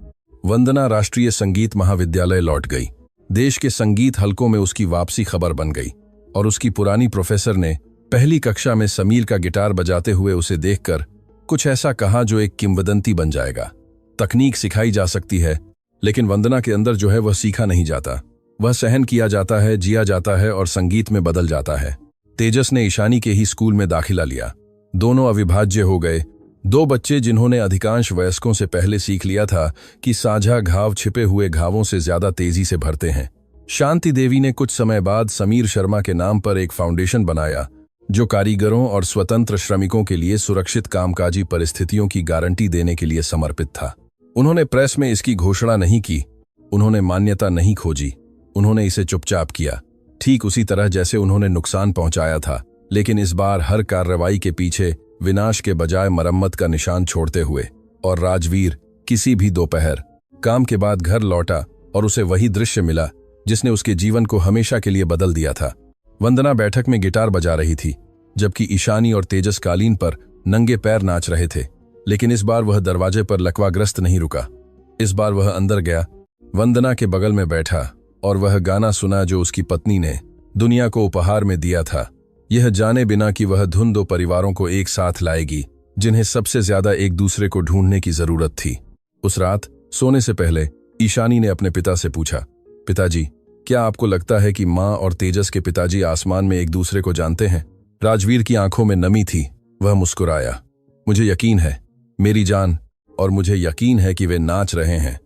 A: वंदना राष्ट्रीय संगीत महाविद्यालय लौट गई। देश के संगीत हलकों में उसकी वापसी खबर बन गई और उसकी पुरानी प्रोफेसर ने पहली कक्षा में समीर का गिटार बजाते हुए उसे देखकर कुछ ऐसा कहा जो एक किंवदंती बन जाएगा। तकनीक सिखाई जा सकती है, लेकिन वंदना के अंदर जो है वह सीखा नहीं जाता। वह सहन किया जाता है, जिया जाता है और संगीत में बदल जाता है। तेजस ने ईशानी के ही स्कूल में दाखिला लिया। दोनों अविभाज्य हो गए, 2 बच्चे जिन्होंने अधिकांश वयस्कों से पहले सीख लिया था कि साझा घाव छिपे हुए घावों से ज्यादा तेजी से भरते हैं। शांति देवी ने कुछ समय बाद समीर शर्मा के नाम पर एक फाउंडेशन बनाया जो कारीगरों और स्वतंत्र श्रमिकों के लिए सुरक्षित कामकाजी परिस्थितियों की गारंटी देने के लिए समर्पित था। उन्होंने प्रेस में इसकी घोषणा नहीं की, उन्होंने मान्यता नहीं खोजी, उन्होंने इसे चुपचाप किया, ठीक उसी तरह जैसे उन्होंने नुकसान पहुंचाया था, लेकिन इस बार हर कार्रवाई के पीछे विनाश के बजाय मरम्मत का निशान छोड़ते हुए। और राजवीर किसी भी दोपहर काम के बाद घर लौटा और उसे वही दृश्य मिला जिसने उसके जीवन को हमेशा के लिए बदल दिया था। वंदना बैठक में गिटार बजा रही थी, जबकि ईशानी और तेजस कालीन पर नंगे पैर नाच रहे थे। लेकिन इस बार वह दरवाजे पर लकवाग्रस्त नहीं रुका। इस बार वह अंदर गया, वंदना के बगल में बैठा और वह गाना सुना जो उसकी पत्नी ने दुनिया को उपहार में दिया था, यह जाने बिना कि वह धुन 2 परिवारों को एक साथ लाएगी जिन्हें सबसे ज्यादा एक दूसरे को ढूंढने की जरूरत थी। उस रात सोने से पहले ईशानी ने अपने पिता से पूछा, पिताजी, क्या आपको लगता है कि माँ और तेजस के पिताजी आसमान में एक दूसरे को जानते हैं? राजवीर की आंखों में नमी थी, वह मुस्कुराया। मुझे यकीन है मेरी जान, और मुझे यकीन है कि वे नाच रहे हैं।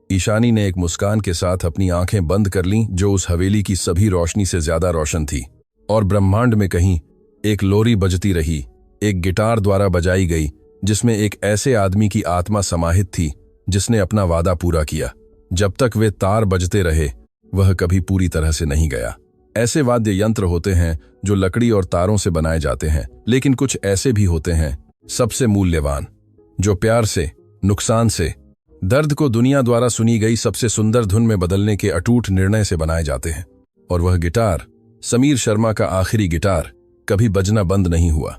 A: ईशानी ने एक मुस्कान के साथ अपनी आंखें बंद कर लीं जो उस हवेली की सभी रोशनी से ज्यादा रोशन थी। और ब्रह्मांड में कहीं एक लोरी बजती रही, एक गिटार द्वारा बजाई गई जिसमें एक ऐसे आदमी की आत्मा समाहित थी जिसने अपना वादा पूरा किया। जब तक वे तार बजते रहे वह कभी पूरी तरह से नहीं गया। ऐसे वाद्य यंत्र होते हैं जो लकड़ी और तारों से बनाए जाते हैं, लेकिन कुछ ऐसे भी होते हैं सबसे मूल्यवान जो प्यार से, नुकसान से, दर्द को दुनिया द्वारा सुनी गई सबसे सुंदर धुन में बदलने के अटूट निर्णय से बनाए जाते हैं। और वह गिटार, समीर शर्मा का आखिरी गिटार, कभी बजना बंद नहीं हुआ।